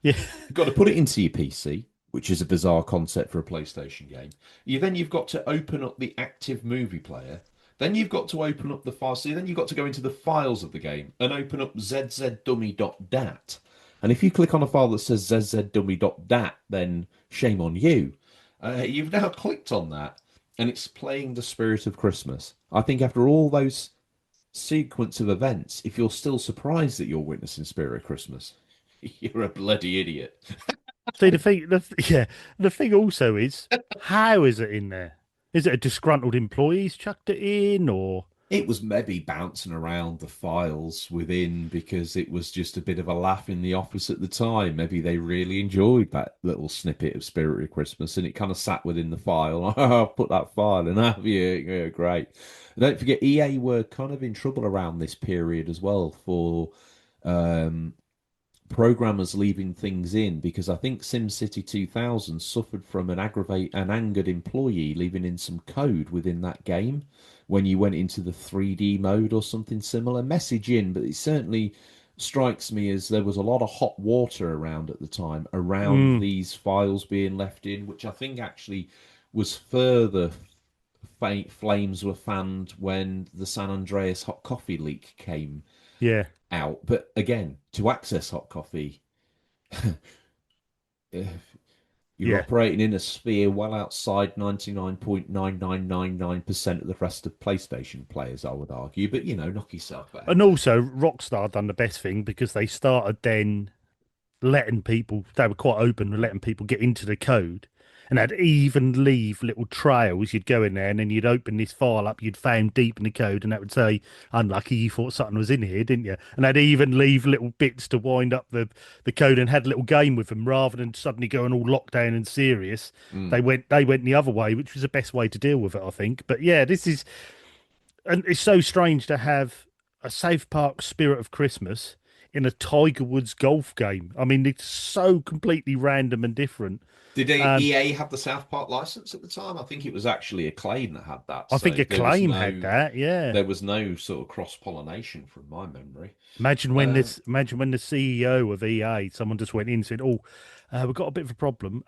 Yeah. You've got to put it into your PC, which is a bizarre concept for a PlayStation game. You've got to open up the active movie player. Then you've got to open up the file. So then you've got to go into the files of the game and open up zzDummy.dat. And if you click on a file that says zzDummy.dat, then shame on you. You've now clicked on that, and it's playing the Spirit of Christmas. I think after all those sequence of events, if you're still surprised that you're witnessing Spirit of Christmas, you're a bloody idiot. See, yeah, the thing also is, how is it in there? Is it a disgruntled employee's chucked it in, or It was maybe bouncing around the files within because it was just a bit of a laugh in the office at the time. Maybe they really enjoyed that little snippet of Spirit of Christmas and it kind of sat within the file. Oh, I've put that file in, have you? Yeah, great. Don't forget, EA were kind of in trouble around this period as well for um, programmers leaving things in because I think SimCity 2000 suffered from an angered employee leaving in some code within that game when you went into the 3D mode or something similar. Message in, but it certainly strikes me as there was a lot of hot water around at the time around mm, these files being left in, which I think actually was further flames were fanned when the San Andreas hot coffee leak came yeah, out. But again, to access hot coffee, you're yeah, operating in a sphere well outside 99.9999% of the rest of PlayStation players, I would argue. But, knock yourself out. and also Rockstar done the best thing because they started then letting people, they were quite open with letting people get into the code, and they'd even leave little trails. You'd go in there and then you'd open this file up you'd found deep in the code, and that would say, unlucky, you thought something was in here, didn't you? And they'd even leave little bits to wind up the code and had a little game with them rather than suddenly going all locked down and serious. Mm. They went the other way, which was the best way to deal with it, I think. But yeah, this is, and it's so strange to have a South Park Spirit of Christmas in a Tiger Woods golf game. I mean, it's so completely random and different. Did Um, EA have the South Park license at the time? I think it was actually Acclaim that had that. I think So there was Acclaim had no that. Yeah. there was no sort of cross pollination from my memory. Imagine Uh, imagine when the CEO of EA, someone just went in and said, "Oh, we've got a bit of a problem.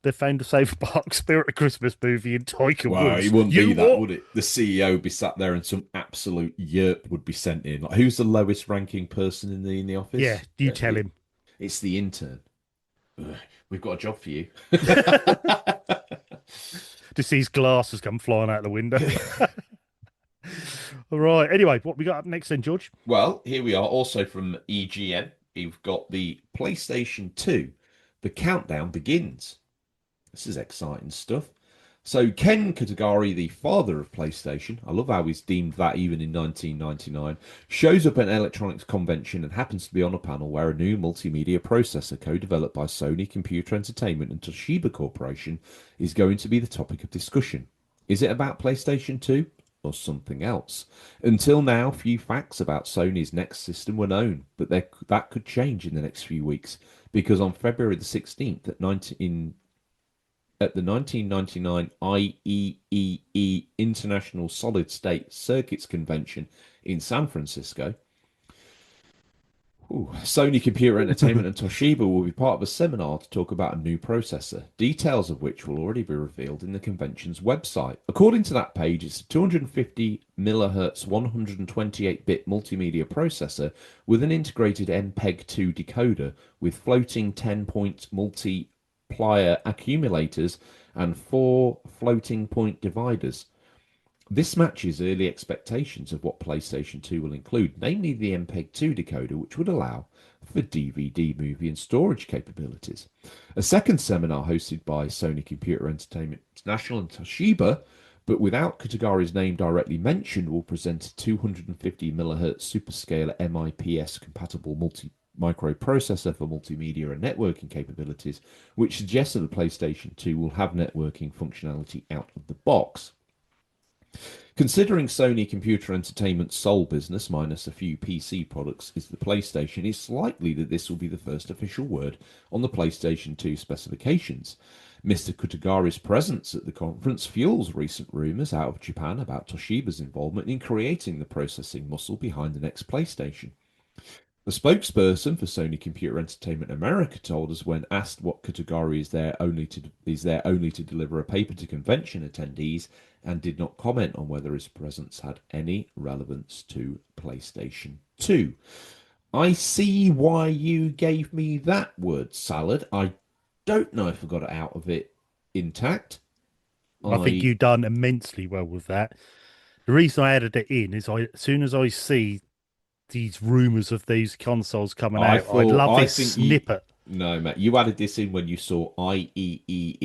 They found a South Park Spirit of Christmas movie in Tiger Well, it Woods. wouldn't be You that, what? would it? The CEO would be sat there and some absolute yerp would be sent in. Like, who's the lowest ranking person in the Yeah, office? you tell him." It's the intern. Ugh, we've got a job for you. Just see his glasses come flying out the window. All right. Anyway, what we got up next then, George? Well, here we are, also from EGM. You've got the PlayStation 2. The countdown begins. This is exciting stuff. So Ken Katagari, the father of PlayStation, I love how he's deemed that even in 1999, shows up at an electronics convention and happens to be on a panel where a new multimedia processor co-developed by Sony Computer Entertainment and Toshiba Corporation is going to be the topic of discussion. Is it about PlayStation 2 or something else? Until now, few facts about Sony's next system were known, but that could change in the next few weeks because on February the 16th at the 1999 IEEE International Solid State Circuits Convention in San Francisco, Ooh. Sony Computer Entertainment and Toshiba will be part of a seminar to talk about a new processor, details of which will already be revealed in the convention's website. According to that page, it's a 250 MHz 128-bit multimedia processor with an integrated MPEG-2 decoder with floating 10-point multiplier accumulators and 4 floating point dividers. This matches early expectations of what PlayStation 2 will include, namely the MPEG-2 decoder, which would allow for DVD, movie, and storage capabilities. A second seminar hosted by Sony Computer Entertainment International and Toshiba, but without Katagari's name directly mentioned, will present a 250 MHz superscalar MIPS compatible microprocessor for multimedia and networking capabilities, which suggests that the PlayStation 2 will have networking functionality out of the box. Considering Sony Computer Entertainment's sole business, minus a few PC products, is the PlayStation, it's likely that this will be the first official word on the PlayStation 2 specifications. Mr. Kutagari's presence at the conference fuels recent rumours out of Japan about Toshiba's involvement in creating the processing muscle behind the next PlayStation. The spokesperson for Sony Computer Entertainment America told us when asked what category is there only to deliver a paper to convention attendees, and did not comment on whether his presence had any relevance to PlayStation 2. I see why you gave me that word salad. I don't know if I got it out of it intact. I think I you've done immensely well with that. The reason I added it in is as soon as I see these rumors of these consoles coming I out, I'd thought love I this think you snippet. no, Matt. You added this in when you saw IEE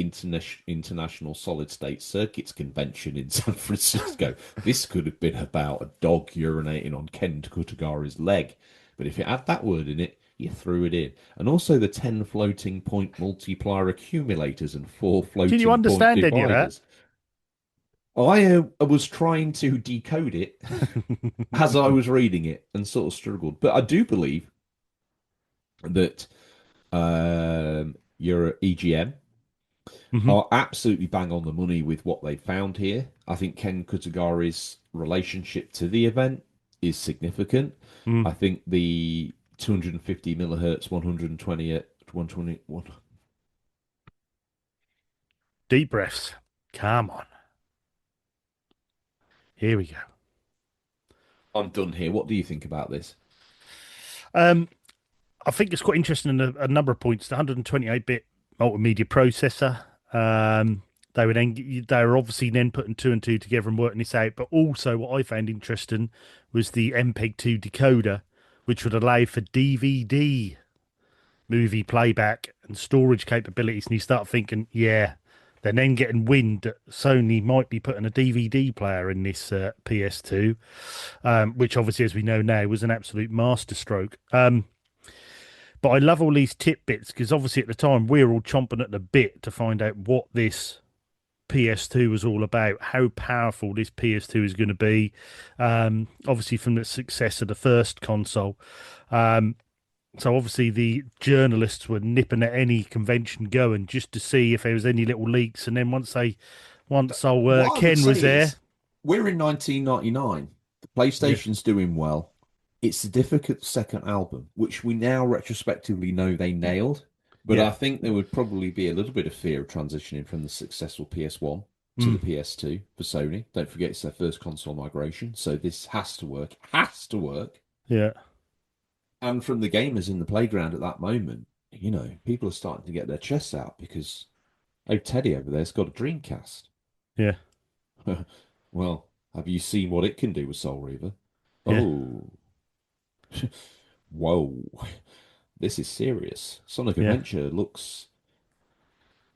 International Solid State Circuits Convention in San Francisco. This could have been about a dog urinating on Ken Kutagari's leg, but if it had that word in it, you threw it in. And also the 10 floating point multiplier accumulators and 4 Can you floating point understand any of that? dividers. I was trying to decode it as I was reading it and sort of struggled, but I do believe that your EGM Hmm. are absolutely bang on the money with what they found here. I think Ken Kutagari's relationship to the event is significant. Mm. I think the 250 millihertz, 120, Deep breaths. Come on. Here we go. I'm done here. What do you think about this? Um, I think it's quite interesting in a number of points. The 128-bit multimedia processor. They were they were obviously then putting two and two together and working this out. But also, what I found interesting was the MPEG-2 decoder, which would allow for DVD movie playback and storage capabilities. And you start thinking, yeah, they're then getting wind that Sony might be putting a DVD player in this PS2, which obviously, as we know now, was an absolute masterstroke. But I love all these tidbits because obviously at the time we were all chomping at the bit to find out what this PS2 was all about, how powerful this PS2 is going to be. Obviously from the success of the first console. Um, so obviously the journalists were nipping at any convention going just to see if there was any little leaks. And then once old What I would Ken was say there, is, we're in 1999. The yeah, PlayStation's doing well. It's a difficult second album, which we now retrospectively know they nailed. But yeah, I think there would probably be a little bit of fear of transitioning from the successful PS1 to mm, the PS2 for Sony. Don't forget it's their first console migration, so this has to work. Has to work. yeah, And from the gamers in the playground at that moment, people are starting to get their chests out because, oh, Teddy over there's got a Dreamcast. yeah, Well, have you seen what it can do with Soul Reaver? yeah, Oh, whoa. This is serious. Sonic yeah, Adventure looks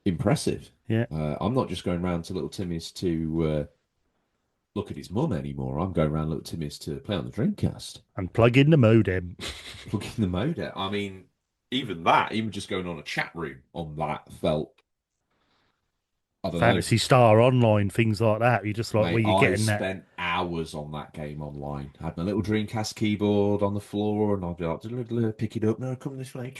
impressive. yeah. I'm not just going round to Little Timmy's to look at his mum anymore. I'm going round Little Timmy's to play on the Dreamcast. And plug in the modem. Plug in the modem. I mean, even that, even just going on a chat room on that felt, I don't know. Fantasy Star Online, things like that. You're just like, Mate, where you I getting that? spent hours on that game online. I had my little Dreamcast keyboard on the floor, and I'd be like, pick it up. No, come this way.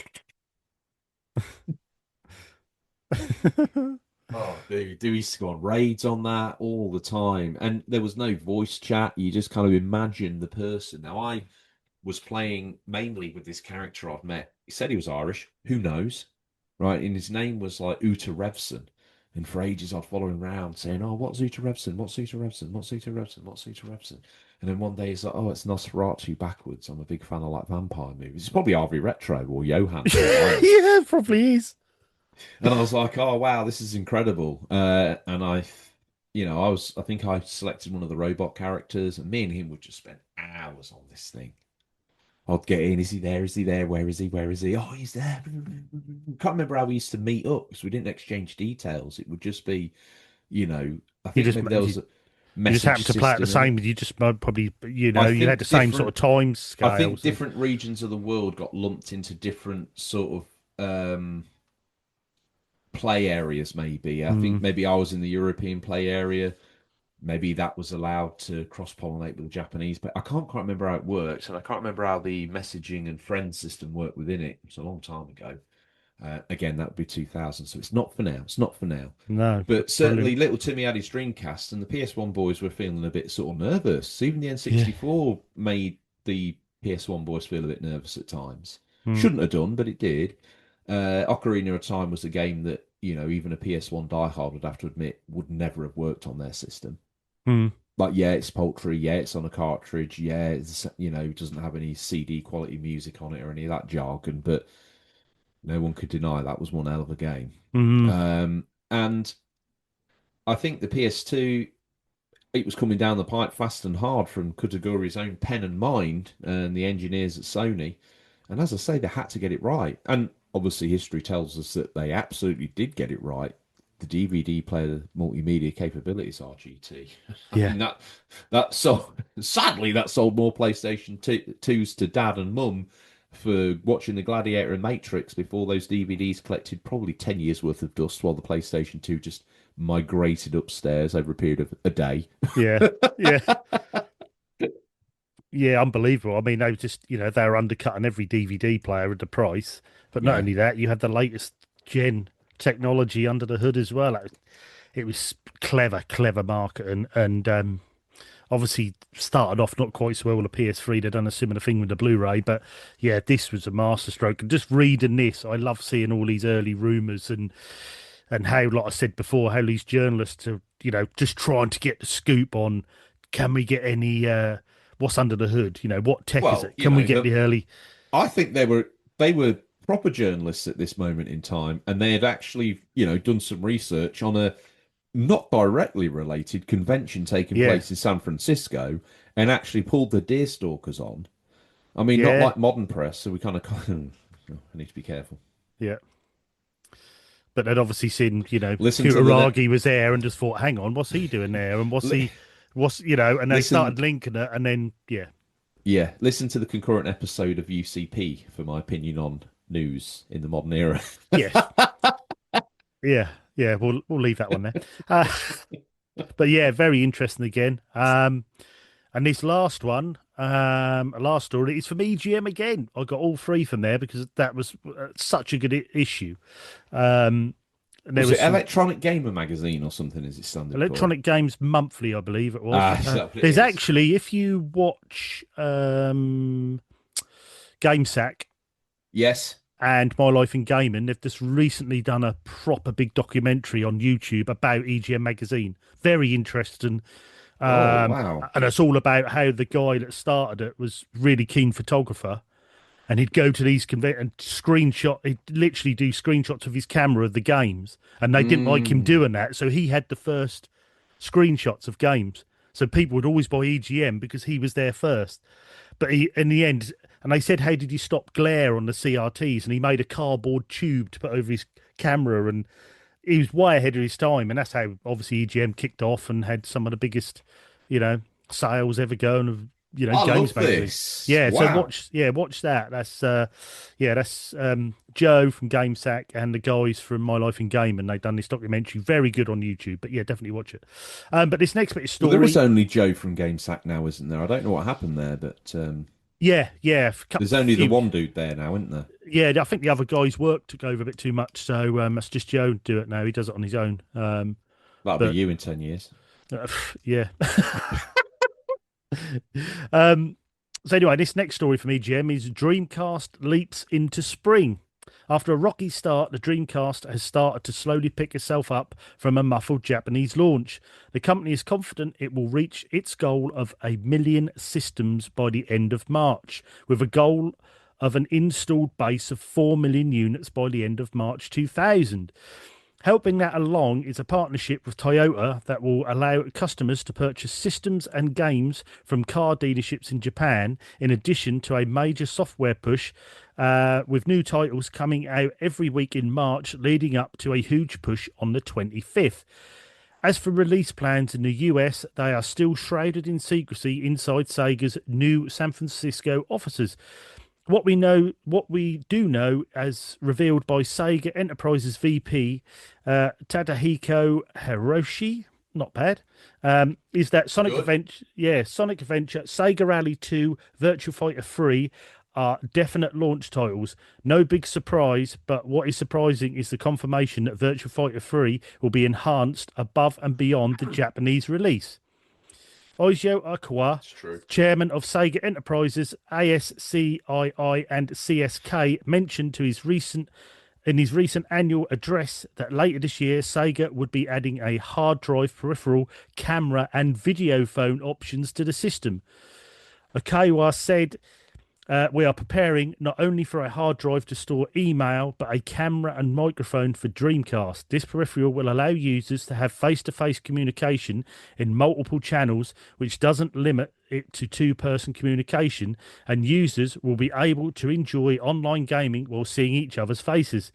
Oh, dude, we used to go on raids on that all the time, and there was no voice chat. You just kind of imagine the person. Now, I was playing mainly with this character I've met. He said he was Irish. Who knows? Right. And his name was like Uta Revson. And for ages I'd follow him around saying, "Oh, what's Uta Revson? What's Uta Revson? What's Uta Revson? What's Uta Revson?" And then one day he's like, "Oh, it's Nosferatu backwards. I'm a big fan of like vampire movies." It's probably Harvey Retro or Johan for all I know. Yeah, probably is. And I was like, "Oh wow, this is incredible." And I think I selected one of the robot characters, and me and him would just spend hours on this thing. I'd get in. Is he there? Is he there? Where is he? Where is he? Oh, he's there. Can't remember how we used to meet up because we didn't exchange details. It would just be, I You think just maybe there you, was a you just message happen to play at the system in same. it. You just probably I you had the think same sort of different. time I think scales. And, different regions of the world got lumped into different sort of play areas. Maybe I mm, think maybe I was in the European play area. Maybe that was allowed to cross pollinate with the Japanese, but I can't quite remember how it works, and I can't remember how the messaging and friend system worked within it. It's a long time ago. Again, that would be 2000, so it's not for now. It's not for now. no, but But brilliant. certainly, little Timmy had his Dreamcast, and the PS1 boys were feeling a bit sort of nervous. Even the Yeah. N64 made the PS1 boys feel a bit nervous at times. Mm, Shouldn't have done, but it did. Ocarina of Time was a game that, even a PS1 diehard would have to admit would never have worked on their system. mm, Like, yeah, it's paltry. Yeah, it's on a cartridge. Yeah, it doesn't have any CD quality music on it or any of that jargon, but no one could deny that was one hell of a game. mm, And I think the PS2, it was coming down the pipe fast and hard from Kutaguri's own pen and mind and the engineers at Sony. And as I say, they had to get it right. And obviously, history tells us that they absolutely did get it right. The DVD player multimedia capabilities RGT. I yeah. mean that sold sadly that sold more PlayStation 2s to dad and mum for watching the Gladiator and Matrix before those DVDs collected probably 10 years worth of dust while the PlayStation 2 just migrated upstairs over a period of a day. Yeah. Yeah. Yeah, unbelievable. I mean, they were just, they were undercutting every DVD player at the price. But not Yeah. only that, you had the latest gen technology under the hood as well. It was clever, clever marketing. And obviously started off not quite so well with the PS3. They'd done a similar thing with the Blu-ray. But yeah, this was a masterstroke. And just reading this, I love seeing all these early rumors and how, like I said before, how these journalists are, just trying to get the scoop on can we get any what's under the hood? What tech is Well, it? Can we get the early? I think they were proper journalists at this moment in time, and they had actually, done some research on a not directly related convention taking Yeah, place in San Francisco, and actually pulled the deerstalkers on. I mean, not yeah, like modern press, so we kind of I need to be careful. yeah. But they'd obviously seen, Listen to the Kutaragi was there and just thought, hang on, what's he doing there? And li- and they listen, started linking it, and then yeah, yeah, listen to the concurrent episode of UCP for my opinion on news in the modern era. yes, yeah, yeah. We'll leave that one there. Uh, but yeah, very interesting again. And this last one, a last story, is from EGM again. I got all three from there because that was such a good issue. Um, and there Was was it some Electronic Gamer magazine or something? Is it standard for? Electronic Games Monthly, I believe it was. Ah, is that what it There's is? actually, if you watch GameSack Yes. and My Life in Gaming, they've just recently done a proper big documentary on YouTube about EGM magazine. Very interesting. Oh, Um, wow. and it's all about how the guy that started it was really keen photographer, and he'd go to these and he'd literally do screenshots of his camera of the games, and they didn't like him Mm. doing that, so he had the first screenshots of games. So people would always buy EGM because he was there first. But he, in the end, and they said, "How did you stop glare on the CRTs?" And he made a cardboard tube to put over his camera, and he was way ahead of his time, and that's how obviously EGM kicked off and had some of the biggest, you know, sales ever going of I games love magazine. this. Yeah, so Wow. watch that. That's Joe from GameSack and the guys from My Life in Game, and they've done this documentary, very good on YouTube. But yeah, definitely watch it. But this next bit of Well, there is story, only Joe from GameSack now, isn't there? I don't know what happened there, but yeah, there's only the one dude there now, isn't there? yeah. I think the other guy's work took over a bit too much, so that's just Joe do it now. He does it on his own. That'll be But you in 10 years. yeah. um, So anyway, this next story for me, Jem, is Dreamcast leaps into spring. After a rocky start, the Dreamcast has started to slowly pick itself up from a muffled Japanese launch. The company is confident it will reach its goal of 1 million systems by the end of March, with a goal of an installed base of 4 million units by the end of March 2000. Helping that along is a partnership with Toyota that will allow customers to purchase systems and games from car dealerships in Japan, in addition to a major software push with new titles coming out every week in March, leading up to a huge push on the 25th. As for release plans in the US, they are still shrouded in secrecy inside Sega's new San Francisco offices. What we do know, as revealed by Sega Enterprises VP Tadahiko Hiroshi, not bad, is that Sonic Good. Adventure, Sonic Adventure, Sega Rally 2, Virtua Fighter 3 are definite launch titles. No big surprise, but what is surprising is the confirmation that Virtua Fighter 3 will be enhanced above and beyond the Japanese release. Ojo Akawa, It's true. chairman of Sega Enterprises, ASCII, and CSK, mentioned in his recent annual address that later this year Sega would be adding a hard drive, peripheral, camera, and video phone options to the system. Akawa said, we are preparing not only for a hard drive to store email, but a camera and microphone for Dreamcast. This peripheral will allow users to have face-to-face communication in multiple channels, which doesn't limit it to two-person communication, and users will be able to enjoy online gaming while seeing each other's faces.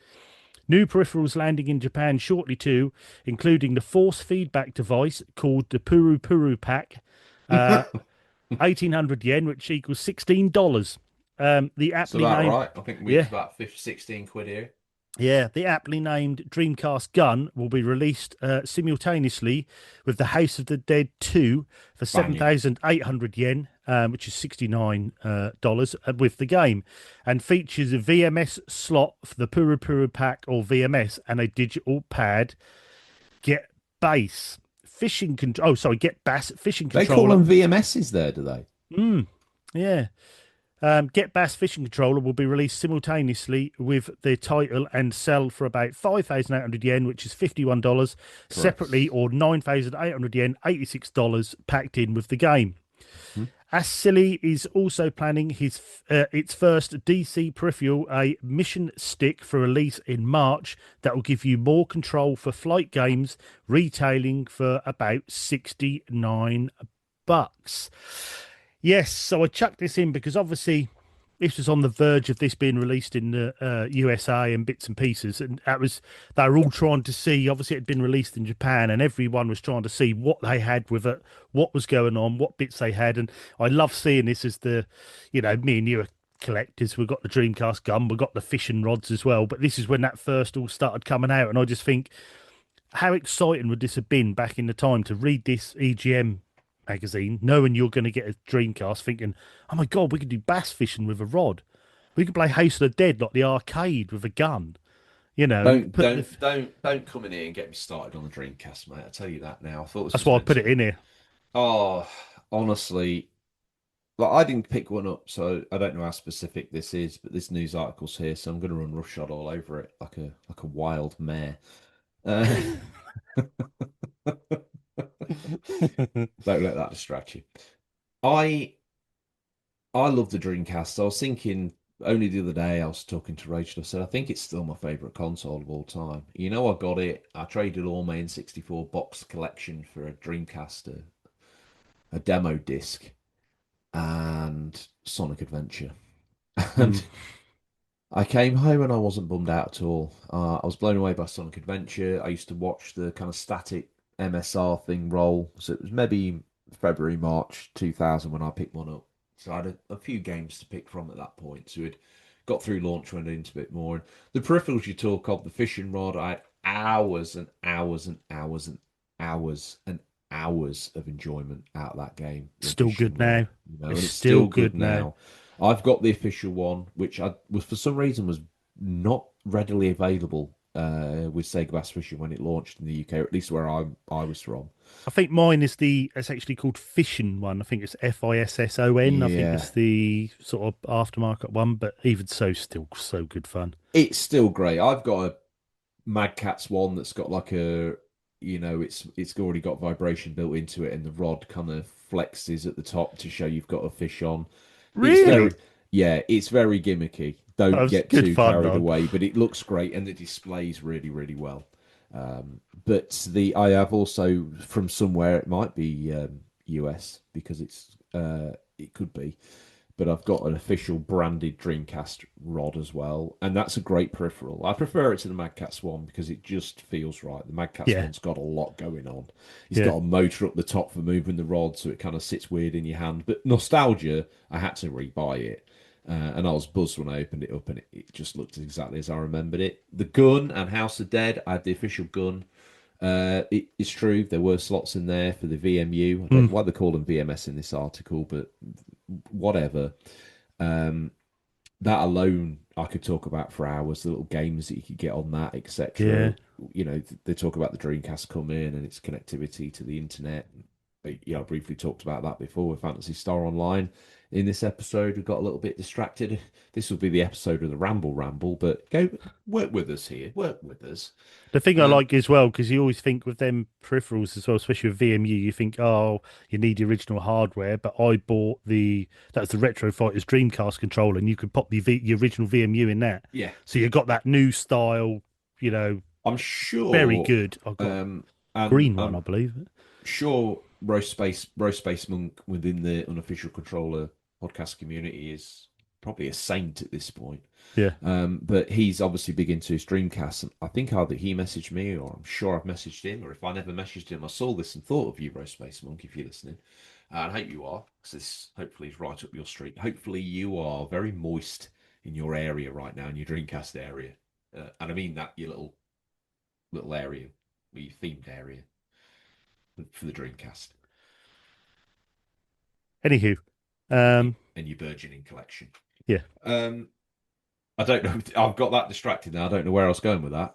New peripherals landing in Japan shortly too, including the force feedback device called the Puru Puru Pack, 1,800 yen, which equals $16. The It's aptly about named, right. I think we yeah, it's about 50, 16 quid here. yeah, the aptly named Dreamcast gun will be released simultaneously with the House of the Dead 2 for Banging. 7,800 yen, which is $69 with the game, and features a VMS slot for the Puru Puru Pack or VMS and a digital pad. Get bass fishing control. Oh, sorry, get bass fishing They call controller. them VMSs there, do they? Yeah. Get Bass Fishing Controller will be released simultaneously with the title and sell for about 5,800 yen, which is $51, Correct. separately, or 9,800 yen, $86, packed in with the game. Hmm. As Silly is also planning its first DC peripheral, a mission stick, for release in March that will give you more control for flight games, retailing for about $69. Yes, so I chucked this in because obviously this was on the verge of this being released in the USA and bits and pieces, and they were all trying to see. Obviously, it had been released in Japan, and everyone was trying to see what they had with it, what was going on, what bits they had, and I love seeing this as me and you are collectors. We've got the Dreamcast gun, we've got the fishing rods as well, but this is when that first all started coming out, and I just think how exciting would this have been back in the time to read this EGM magazine, knowing you're going to get a Dreamcast, thinking, oh my God, we could do bass fishing with a rod. We could play House of the Dead like the arcade with a gun, Don't put the. don't don't come in here and get me started on the Dreamcast, mate. I tell you that now. I thought this That's was why I meant put to it be. in here. Oh, honestly, like I didn't pick one up, so I don't know how specific this is, but this news article's here, so I'm going to run roughshod all over it like a wild mare. Uh, don't let that distract you. I I love the Dreamcast. I was thinking only the other day I was talking to Rachel. I said I think it's still my favorite console of all time. I got it. I traded all my N64 box collection for a Dreamcast, a demo disc, and Sonic Adventure. Mm. And I came home and I wasn't bummed out at all. I was blown away by Sonic Adventure. I used to watch the kind of static MSR thing roll. So it was maybe February, March 2000 when I picked one up. So I had a few games to pick from at that point. So we'd got through launch, went into a bit more. And the peripherals you talk of, the fishing rod, I had hours and hours and hours and hours and hours of enjoyment out of that game. The Still fishing good rod, now. and It's it's still still good good now. now. I've got the official one, which I was for some reason was not readily available with Sega Bass Fishing when it launched in the UK, or at least where I was from. I think mine is it's actually called Fission one. I think it's FISSON. I think Yeah, it's the sort of aftermarket one, but even so, still so good fun. it's still great. I've got a Mad Catz one that's got like it's already got vibration built into it, and the rod kind of flexes at the top to show you've got a fish on. It's very, Really? yeah, it's very gimmicky. That Don't was get good too fun, carried man. away, but it looks great and it displays really, really well. But I have also from somewhere, it might be US because it could be, but I've got an official branded Dreamcast rod as well, and that's a great peripheral. I prefer it to the Mad Catz one because it just feels right. The Mad Catz Yeah, one's got a lot going on. It's yeah. got a motor up the top for moving the rod, so it kind of sits weird in your hand. But nostalgia, I had to rebuy it. And I was buzzed when I opened it up, and it just looked exactly as I remembered it. The gun and House of Dead, I had the official gun. It's true there were slots in there for the VMU. I don't Mm, know why they call them VMS in this article, but whatever. Um, that alone, I could talk about for hours. The little games that you could get on that, etc. yeah. They talk about the Dreamcast coming and its connectivity to the internet. I briefly talked about that before with Fantasy Star Online. In this episode, we got a little bit distracted. This will be the episode of the Ramble, but go work with us here. Work with us. The thing I Um, like as well, because you always think with them peripherals as well, especially with VMU, you think, oh, you need the original hardware. But I bought that's the Retro Fighters Dreamcast controller, and you could pop the original VMU in that. yeah, So you got that new style, you know, I'm very sure, good. I've got a and green one, I believe. sure Roast Space Monk within the unofficial controller podcast community is probably a saint at this point. Yeah. But he's obviously big into his Dreamcast. And I think either he messaged me or I'm sure I've messaged him, or if I never messaged him, I saw this and thought of you, Roast Space Monk, if you're listening. And I hope you are, because this hopefully is right up your street. Hopefully you are very moist in your area right now, in your Dreamcast area. And I mean that your little area, your themed area for the Dreamcast. Anywho, and you um, and your burgeoning collection. yeah. Um, I don't know. I've got that distracted now. I don't know where I was going with that.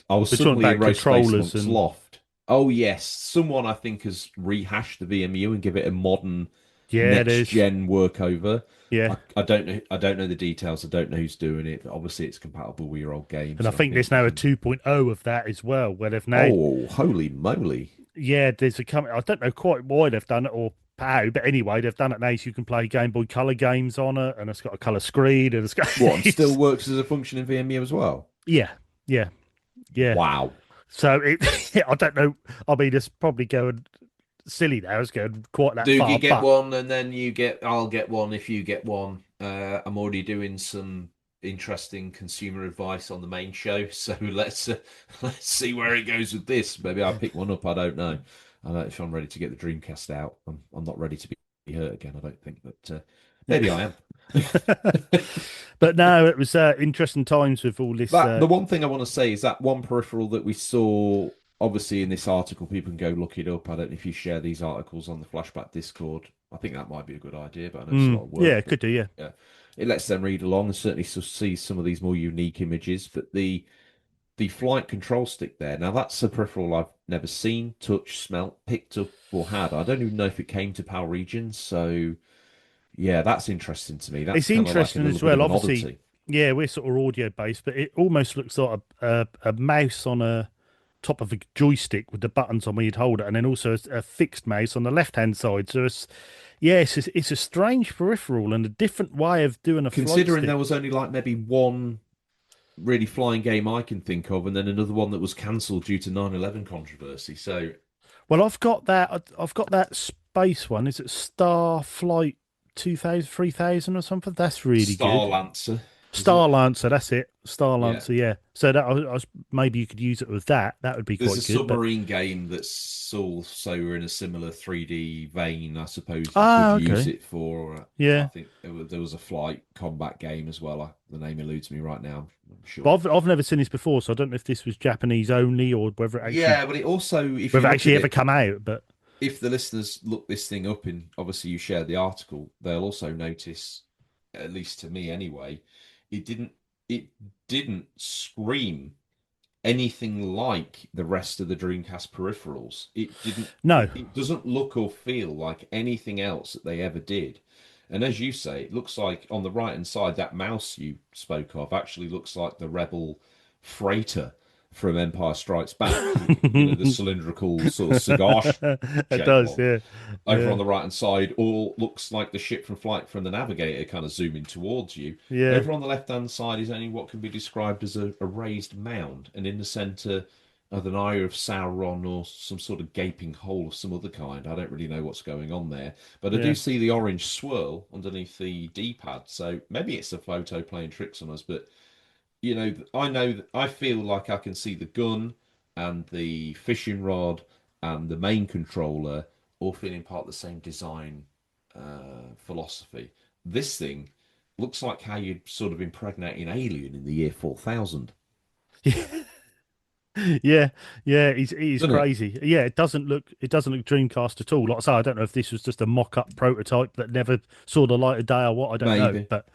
I was We're talking suddenly in about Roast Space controllers Monk's and loft. Oh yes, someone I think has rehashed the VMU and give it a modern yeah, it next is. gen workover. Yeah. I don't know. I don't know the details. I don't know who's doing it. But obviously, it's compatible with your old games, And I and I think think there's you now a can. 2.0 of that as well, where they've now Oh, holy moly! yeah, there's a company. I don't know quite why they've done it or how, but anyway, they've done it now. So you can play Game Boy Color games on it, and it's got a color screen, and it's got What, and still it's, works as a function in VMU as well? yeah, yeah, yeah. Wow. So I don't know. I mean, it's probably going silly now. It's going quite that Do you far, get but one and then I'll get one if you get one. I'm already doing some interesting consumer advice on the main show, so let's see where it goes with this. Maybe I'll pick one up. I don't know. I don't know if I'm ready to get the Dreamcast out. I'm not ready to be hurt again, I don't think, but maybe I am. but no, it was interesting times with all this. That the one thing I want to say is that one peripheral that we saw, obviously in this article, people can go look it up. I don't know if you share these articles on the Flashback Discord. I think that might be a good idea, but I know it's a lot of Yeah, work. But could do. Yeah, yeah, it lets them read along and certainly see some of these more unique images. But the flight control stick there, now that's a peripheral I've never seen, touched, smelt, picked up, or had. I don't even know if it came to PAL regions. So yeah, that's interesting to me. That's it's kind of like a interesting little as bit of well. an Obviously, oddity. yeah, we're sort of audio based, but it almost looks like a mouse on a top of a joystick with the buttons on where you'd hold it, and then also a fixed mouse on the left hand side. So yeah, it's a strange peripheral and a different way of doing a flight Considering there stick. was only like maybe one really flying game I can think of, and then another one that was cancelled due to 9/11 controversy. So Well, I've got that space one. Is it Starflight 2000, 3000 or something? That's really Star good. Lancer, is Star it? Lancer, that's it. Star Yeah. Lancer, yeah. So maybe you could use it with that. That would be There's a quite good. But submarine game that's also in a similar 3D vein. I suppose you could ah, use okay, it for. I yeah. think there was a flight combat game as well. The name eludes me right now. I'm But sure. I've never seen this before, so I don't know if this was Japanese only or Yeah, but it also, if you whether it look actually at ever it, come out. But if the listeners look this thing up and obviously you share the article, they'll also notice, at least to me anyway, it didn't. it didn't scream anything like the rest of the Dreamcast peripherals. It didn't. No. It doesn't look or feel like anything else that they ever did. And as you say, it looks like on the right hand side, that mouse you spoke of actually looks like the Rebel freighter from Empire Strikes Back. You know, the cylindrical sort of cigar It shaped does, one. yeah. Over Yeah. on the right hand side, all looks like the ship from Flight from the Navigator kind of zooming towards you. Yeah. Over on the left hand side is only what can be described as a raised mound, and in the centre of an eye of Sauron or some sort of gaping hole of some other kind. I don't really know what's going on there, but I do Yeah. see the orange swirl underneath the D-pad. So maybe it's a photo playing tricks on us, but I know that I feel like I can see the gun and the fishing rod and the main controller all feeling part of the same design philosophy. This thing looks like how you'd sort of impregnate an alien in the year 4000, Yeah, yeah, he's doesn't it? crazy. Yeah, it doesn't look Dreamcast at all. Like I say, I don't know if this was just a mock-up prototype that never saw the light of day or what. I don't know, Maybe. but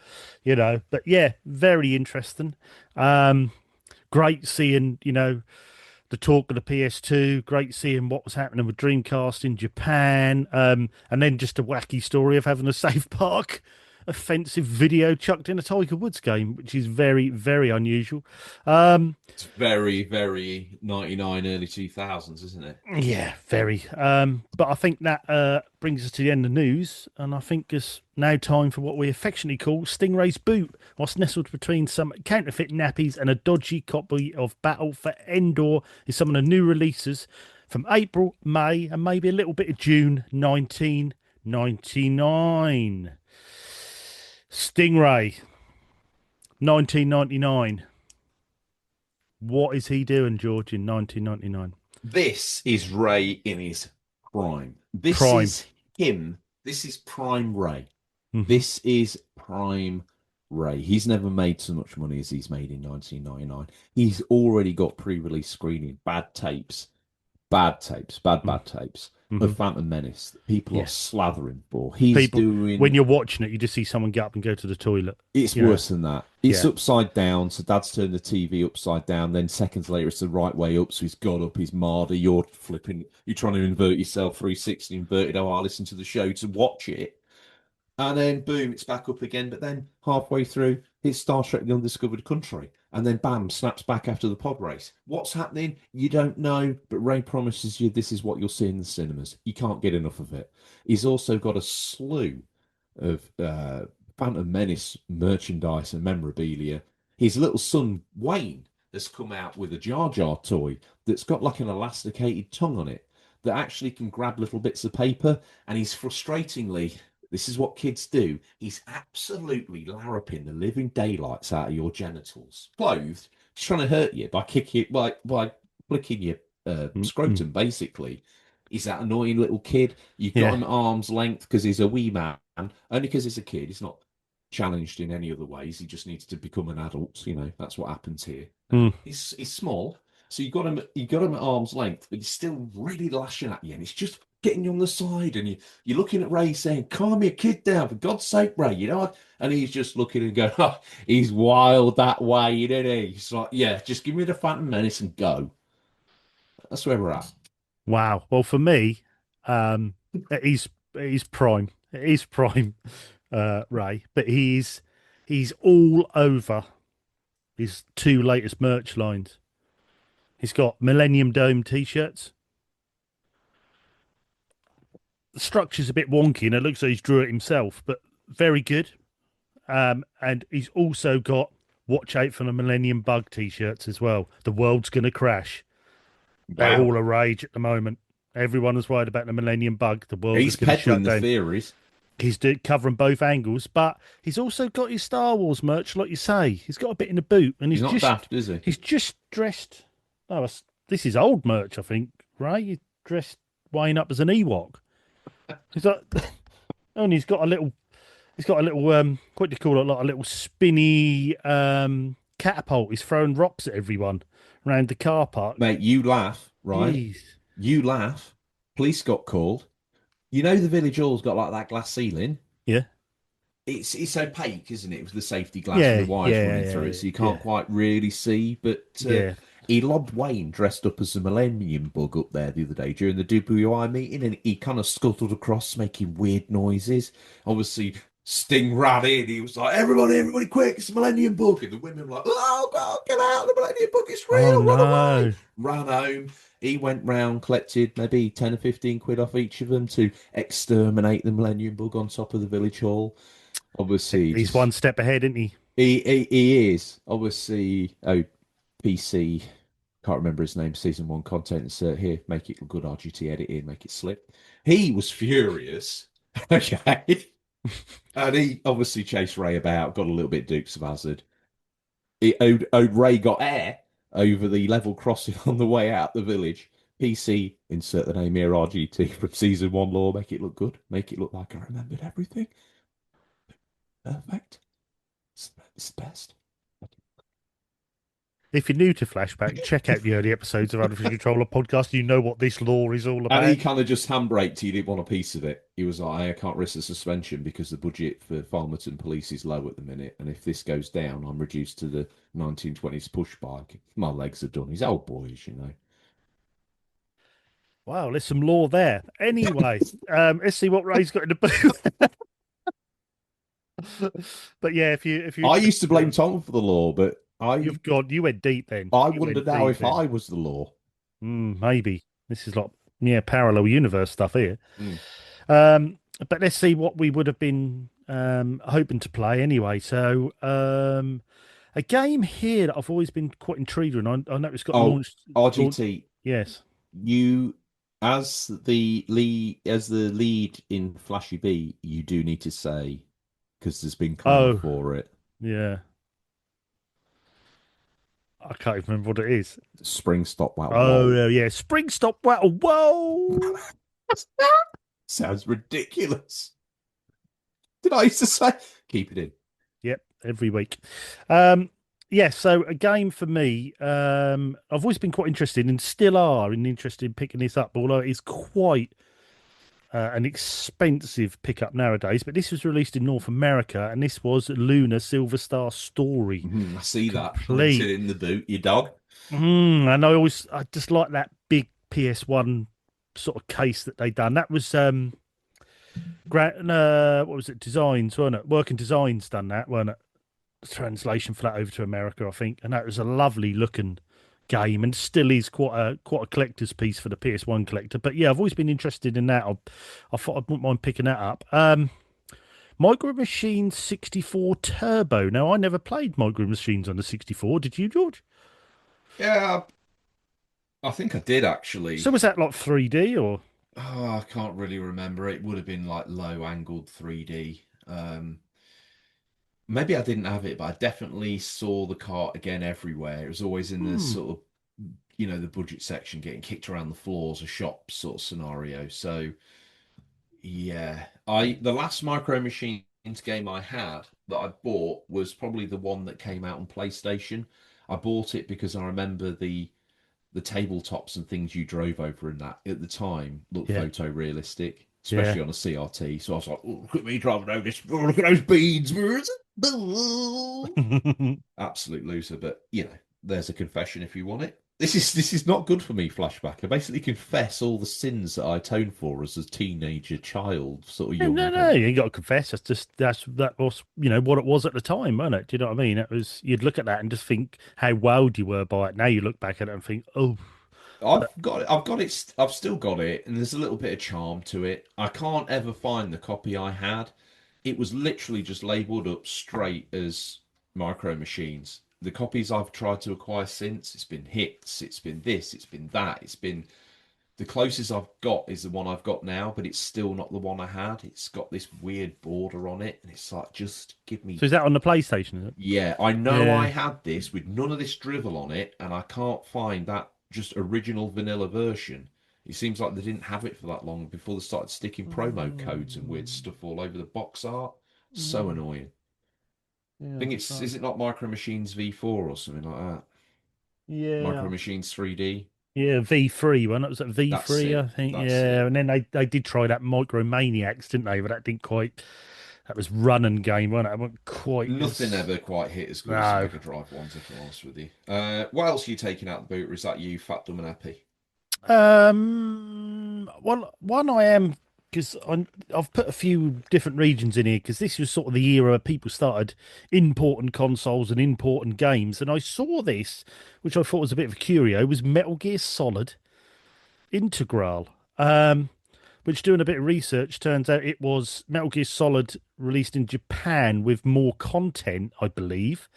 yeah, very interesting. Um, Great seeing the talk of the PS2. Great seeing what was happening with Dreamcast in Japan. And then just a wacky story of having a Safe Park offensive video chucked in a Tiger Woods game, which is very, very unusual. Um, It's very, very 99, early 2000s, isn't it? yeah, very. But I think that brings us to the end of the news, and I think it's now time for what we affectionately call Stingray's Boot, whilst nestled between some counterfeit nappies and a dodgy copy of Battle for Endor is some of the new releases from April, May, and maybe a little bit of June 1999. Stingray, 1999. What is he doing, George, in 1999? This is Ray in his prime. This Prime. is him. This is prime Ray. Hmm. This is prime Ray. He's never made so much money as he's made in 1999. He's already got pre-release screening, bad tapes, bad tapes of Hmm. Phantom Menace that people are Yeah. slathering for. He's People, when doing you're watching it, you just see someone get up and go to the toilet. it's You know, worse than that. It's yeah, upside down, so Dad's turned the TV upside down. Then seconds later, it's the right way up, so he's got up. He's marder. You're flipping. You're trying to invert yourself 360 inverted. Oh, I listen to the show to watch it. And then boom, it's back up again. But then halfway through, it's Star Trek: The Undiscovered Country. And then bam, snaps back after the pod race. What's happening? You don't know, but Ray promises you this is what you'll see in the cinemas. You can't get enough of it. He's also got a slew of Phantom Menace merchandise and memorabilia. His little son, Wayne, has come out with a Jar Jar toy that's got like an elasticated tongue on it that actually can grab little bits of paper. And he's frustratingly this is what kids do. He's absolutely larruping the living daylights out of your genitals, clothed, just trying to hurt you by kicking, by flicking your mm-mm. scrotum. Basically, he's that annoying little kid. You've got Yeah, him at arm's length because he's a wee man, only because he's a kid. He's not challenged in any other ways. He just needs to become an adult. You know, that's what happens here. mm. He's small, so you got him at arm's length, but he's still really lashing at you, and he's just getting you on the side, and you're looking at Ray saying, "Calm your kid down, for God's sake, Ray." And he's just looking and going, "Oh, he's wild that way, isn't he?" He's like, "Yeah, just give me the Phantom Menace and go." That's where we're at. Wow. Well, for me, it is prime. It is prime, Ray. But he's all over his two latest merch lines. He's got Millennium Dome t-shirts. The structure's a bit wonky, and it looks like he's drew it himself, but very good. And he's also got Watch Out for the Millennium Bug t-shirts as well. The world's gonna crash. They're Wow, all a rage at the moment. Everyone is worried about the Millennium Bug. The world is he's going to peddling shut the down. theories. Covering both angles, but he's also got his Star Wars merch, like you say. He's got a bit in the boot, and He's not daft, is he? he's just dressed. Oh, this is old merch, I think. Right? He's dressed Wayne up as an Ewok. He's like, and he's got a little what do you call it? Like a little spinny catapult. He's throwing rocks at everyone around the car park. Mate, you laugh, right? Jeez. You laugh. Police got called. You know the village hall's got like that glass ceiling. Yeah. it's opaque, isn't it? With the safety glass with the Yeah, wires yeah, running yeah, through it, yeah, so you can't yeah. quite really see. But Yeah. he lobbed Wayne dressed up as a Millennium Bug up there the other day during the WI meeting, and he kind of scuttled across, making weird noises. Obviously, Sting ran in. He was like, "Everybody, everybody, quick! It's a Millennium Bug!" And the women were like, "Oh God, get out! The Millennium Bug is Oh real! Run away!" no. Ran home. He went round, collected maybe 10 or 15 quid off each of them to exterminate the Millennium Bug on top of the village hall. Obviously, He's just one step ahead, isn't he? he is obviously PC. Can't remember his name. Season one content insert here. Make it look good. RGT edit in. Make it slip. He was furious. Okay, and he obviously chased Ray about. Got a little bit Dukes of Hazzard. Ray got air over the level crossing on the way out the village. PC, insert the name here, RGT from season one lore. Make it look good. Make it look like I remembered everything. Perfect. It's the best. If you're new to Flashback, check out the early episodes of Unofficial Controller podcast. You know what this lore is all And he about. kind of just handbraked. He didn't want a piece of it. He was like, I can't risk the suspension because the budget for Farmerton Police is low at the minute. And if this goes down, I'm reduced to the 1920s push bike. My legs are done. He's old boys, you know. Wow, there's some lore there. Anyway, let's see what Ray's got in the boot. But yeah, if you're I interested, used to blame Tom for the law, but I you went deep then. I You wonder went now deep if then. I was the law. Maybe this is like yeah, parallel universe stuff here. Mm. Um, but let's see what we would have been hoping to play anyway. So a game here that I've always been quite intrigued with. I know it's got Oh, launched. RGT, Yes. you as the lead in Flashy B, you do need to say because there's been clamour Oh, for it. yeah. I can't even remember what it is. Spring stop. Wow, Oh, whoa. no, yeah. Spring stop. Wow. Whoa. Sounds ridiculous. Did I used to say keep it in? Yep. Every week. Um, yeah. So a game for me. I've always been quite interested and still are interested in picking this up, although it's quite an expensive pickup nowadays. But this was released in North America, and this was Luna Silver Star Story I see that printed complete. in the boot, you dog. And I just like that big PS1 sort of case that they done. That was what was it? Designs, weren't it? Working Designs done that, weren't it? Translation for that over to America, I think, and that was a lovely looking game, and still is quite a collector's piece for the PS1 collector. But yeah, I've always been interested in that. I thought I wouldn't mind picking that up. Micro Machines 64 Turbo. Now, I never played Micro Machines on the 64. Did you, George? Yeah, I think I did So actually. was that like 3D or? Oh, I can't really remember. It would have been like low angled 3D. Maybe I didn't have it, but I definitely saw the cart again everywhere. It was always in the Hmm. sort of, the budget section, getting kicked around the floors of shops sort of scenario. So yeah, I the last Micro Machines game I had that I bought was probably the one that came out on PlayStation. I bought it because I remember the tabletops and things you drove over in that at the time looked Yeah. photorealistic, Yeah. especially on a CRT. So I was like, oh, look at me driving over this. Oh, look at those beads. Absolute loser, but there's a confession if you want it. This is not good for me, flashback. I basically confess all the sins that I atoned for as a teenager, child, sort of No, young no, no, adult. you ain't got to confess. That was what it was at the time, wasn't it? Do you know what I mean? It was you'd look at that and just think how wowed you were by it. Now you look back at it and think, oh, but I've still got it, and there's a little bit of charm to it. I can't ever find the copy I had. It was literally just labeled up straight as Micro Machines. The copies I've tried to acquire since, it's been hits, it's been this, it's been that, it's been the closest I've got is the one I've got now, but it's still not the one I had. It's got this weird border on it, and it's like, just give me. so is that on the PlayStation? Is it? Yeah, I know I Yeah. had this with none of this drivel on it, and I can't find that just original vanilla version. It seems like they didn't have it for that long before they started sticking promo codes and weird Mm, stuff all over the box art. So mm, annoying. I yeah, think I'm it's trying. is it not Micro Machines V4 or something like that? Micro Yeah, Machines 3D. yeah, V3 one. That was at That's V3, I it. think. That's Yeah, it. and then they did try that Micro Maniacs, didn't they? But that didn't quite. That was run and game, wasn't it? It wasn't quite Nothing as ever quite hit as good as the no. Mega Drive ones, if I'm honest with you. What else are you taking out the boot, or is that you, fat, dumb, and happy? Well, one I am because I've put a few different regions in here because this was sort of the era where people started importing consoles and importing games, and I saw this, which I thought was a bit of a curio, was Metal Gear Solid Integral. Which doing a bit of research turns out it was Metal Gear Solid released in Japan with more content, I believe,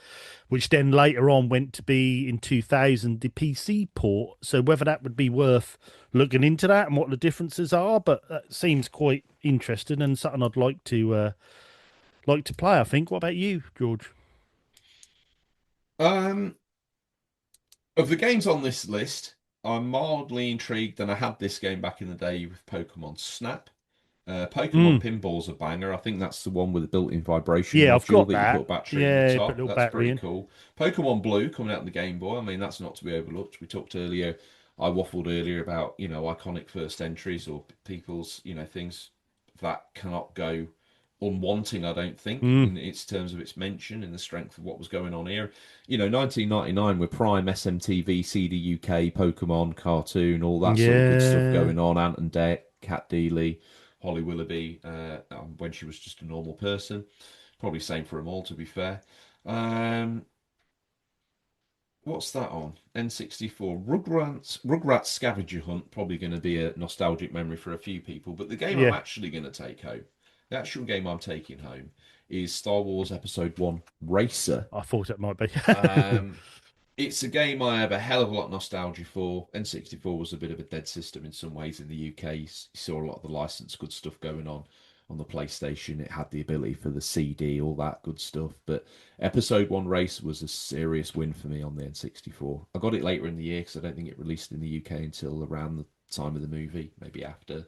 which then later on went to be in 2000 the PC port. So whether that would be worth looking into that and what the differences are, but that seems quite interesting and something I'd like to play. I think. What about you, George? Um, of the games on this list, I'm mildly intrigued, and I had this game back in the day with Pokemon Snap. Pokemon Mm, Pinball's a banger. I think that's the one with the built-in vibration yeah, I've module got that you put that. a battery in the Yeah, put a top. little That's battery pretty in. cool. Pokemon Blue coming out on the Game Boy. I mean, that's not to be overlooked. We talked earlier. I waffled earlier about iconic first entries or people's things that cannot go unwanting. I don't think Mm, in its terms of its mention and the strength of what was going on here. 1999 with Prime, SMTV, CD UK, Pokemon, cartoon, all that sort of good stuff yeah. going on. Ant and Dec, Cat Deeley. Holly Willoughby when she was just a normal person. Probably same for them all, to be fair. Um, what's that on? N64. Rugrats Scavenger Hunt, probably going to be a nostalgic memory for a few people. But the game I'm Yeah, actually going to take home, the actual game I'm taking home, is Star Wars Episode 1 Racer. I thought it might be. Um, it's a game I have a hell of a lot of nostalgia for. N64 was a bit of a dead system in some ways in the UK. You saw a lot of the licensed good stuff going on the PlayStation. It had the ability for the CD, all that good stuff. But Episode 1 Race was a serious win for me on the N64. I got it later in the year because I don't think it released in the UK until around the time of the movie, maybe after.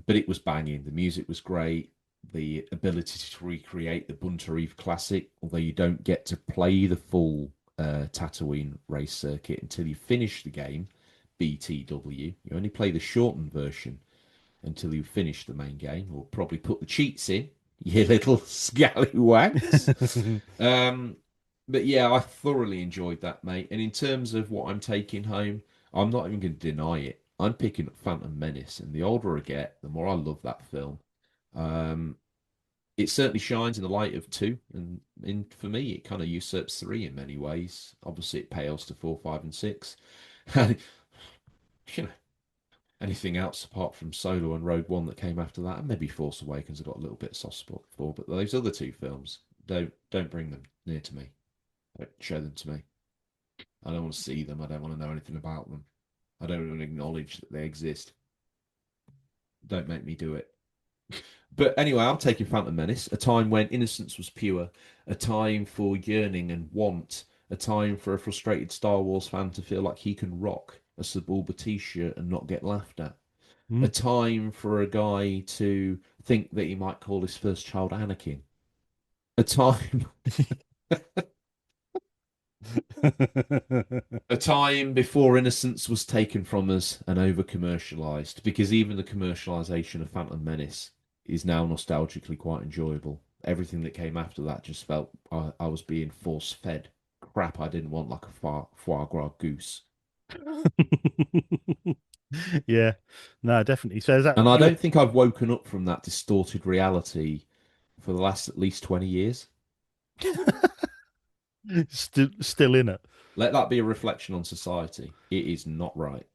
But it was banging. The music was great. The ability to recreate the Buntareve Classic, although you don't get to play the full Tatooine race circuit until you finish the game, BTW. You only play the shortened version until you finish the main game, or probably put the cheats in, you little scallywags. Um, but yeah, I thoroughly enjoyed that, mate. And in terms of what I'm taking home, I'm not even going to deny it. I'm picking up Phantom Menace, and the older I get, the more I love that film. Um, it certainly shines in the light of two, and for me, it kind of usurps three in many ways. Obviously, it pales to four, five, and six. And you know, anything else apart from Solo and Rogue One that came after that, and maybe Force Awakens, I got a little bit soft spot for. But those other two films, don't bring them near to me. Don't show them to me. I don't want to see them. I don't want to know anything about them. I don't want to acknowledge that they exist. Don't make me do it. But anyway, I'm taking Phantom Menace, a time when innocence was pure, a time for yearning and want, a time for a frustrated Star Wars fan to feel like he can rock a Sebulba t-shirt and not get laughed at. A Mm. time for a guy to think that he might call his first child Anakin. A time a time before innocence was taken from us and over commercialized, because even the commercialization of Phantom Menace is now nostalgically quite enjoyable. Everything that came after that just felt I was being force fed crap I didn't want, like a foie gras goose. Yeah, no, definitely. So is that And I your don't think I've woken up from that distorted reality for the last at least 20 years. still in it? Let that be a reflection on society. It is not right.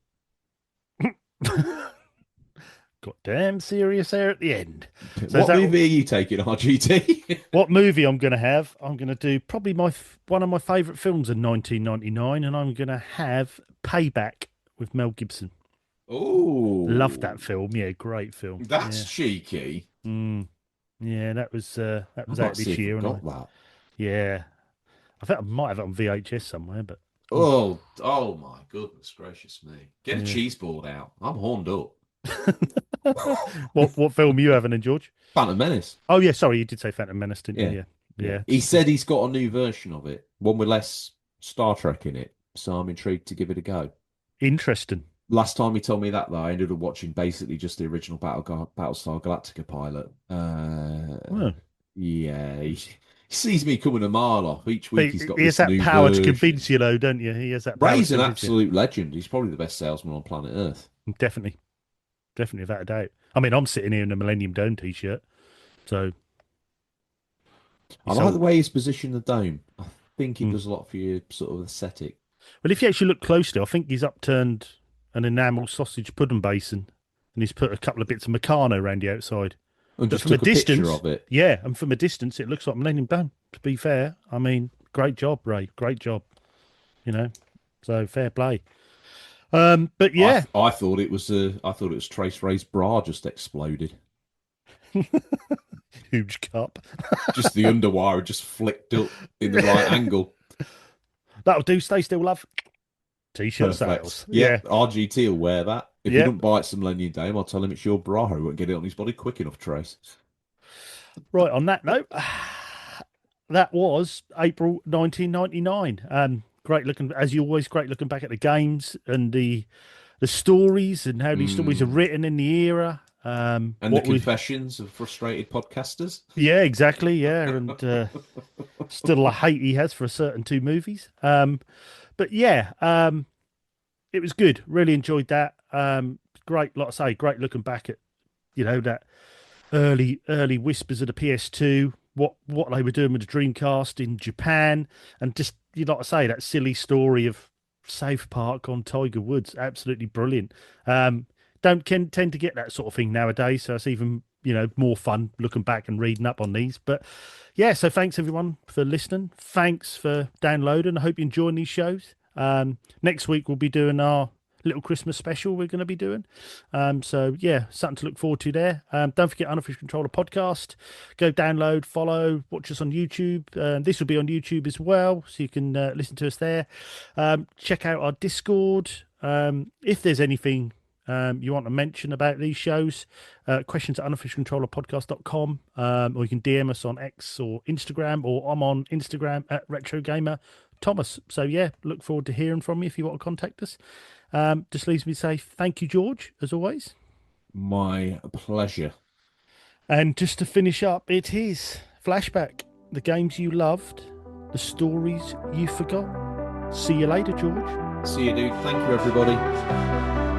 Got damn serious there at the end. So is What that movie are you taking, RGT? what movie I'm going to have? I'm going to do probably one of my favourite films in 1999, and I'm going to have Payback with Mel Gibson. Love Oh, that film. Yeah, great film. that's Yeah. cheeky. Mm, yeah, that I was might out see this if year, I've and got that. yeah, I think I might have it on VHS somewhere, but mm, Oh my goodness gracious me. Get a yeah. cheese board out. I'm horned up. What film are you having, then, George? Phantom Menace. Oh yeah, sorry, you did say Phantom Menace, didn't you? Yeah, Yeah, yeah. yeah. He said he's got a new version of it, one with less Star Trek in it. So I'm intrigued to give it a go. Interesting. last time he told me that, though, I ended up watching basically just the original Battlestar Galactica pilot. Well, Yeah, he sees me coming a mile off. Each but week he's got he has this that new power to version. convince you, though, don't you? He has that power to Ray's an convince you. absolute legend. He's probably the best salesman on planet Earth. Definitely, definitely, without a doubt. I mean, I'm sitting here in a Millennium Dome t-shirt, so he I like the sold. way he's positioned the dome. I think it Mm. does a lot for your sort of aesthetic. Well, if you actually look closely, I think he's upturned an enamel sausage pudding basin, and he's put a couple of bits of Meccano around the outside. And But just from a took a picture distance, of it. yeah, and from a distance, it looks like Millennium Dome. To be fair, I mean, great job, Ray. Great job. You know, so fair play. But yeah, I thought it was Trace Ray's bra just exploded. huge cup. Just the underwire just flicked up in the right angle. That'll do. Stay still, love. T-shirt Perfect. sales. Yeah, Yeah, RGT will wear that. If he yep. don't buy it some Millennium Dome, I'll tell him it's your bra. He won't get it on his body quick enough, Trace. Right. On that note, that was April 1999. Great looking, as you always. Great looking back at the games and the stories and how these stories are Mm. written in the era. And the What we, confessions of frustrated podcasters. yeah, exactly, yeah, and still a hate he has for a certain two movies. But yeah, it was good. Really enjoyed that. Great, like I say, great looking back at that early whispers of the PS2, what they were doing with the Dreamcast in Japan, and just like I say, that silly story of South Park on Tiger Woods, absolutely brilliant. Don't tend to get that sort of thing nowadays, so it's even more fun looking back and reading up on these. But yeah, so thanks everyone for listening. Thanks for downloading. I hope you're enjoying these shows. Next week we'll be doing our little Christmas special we're going to be doing. So yeah, something to look forward to there. Don't forget Unofficial Controller podcast. Go download, follow, watch us on YouTube. This will be on YouTube as well, so you can listen to us there. Check out our Discord. If there's anything you want to mention about these shows, questions at unofficialcontrollerpodcast.com, or you can DM us on X or Instagram, or I'm on Instagram at RetroGamer Thomas. So yeah, look forward to hearing from you if you want to contact us. Just leaves me to say thank you, George, as always. My pleasure. And just to finish up, it is Flashback. The games you loved, the stories you forgot. See you later, George. See you, dude. Thank you, everybody.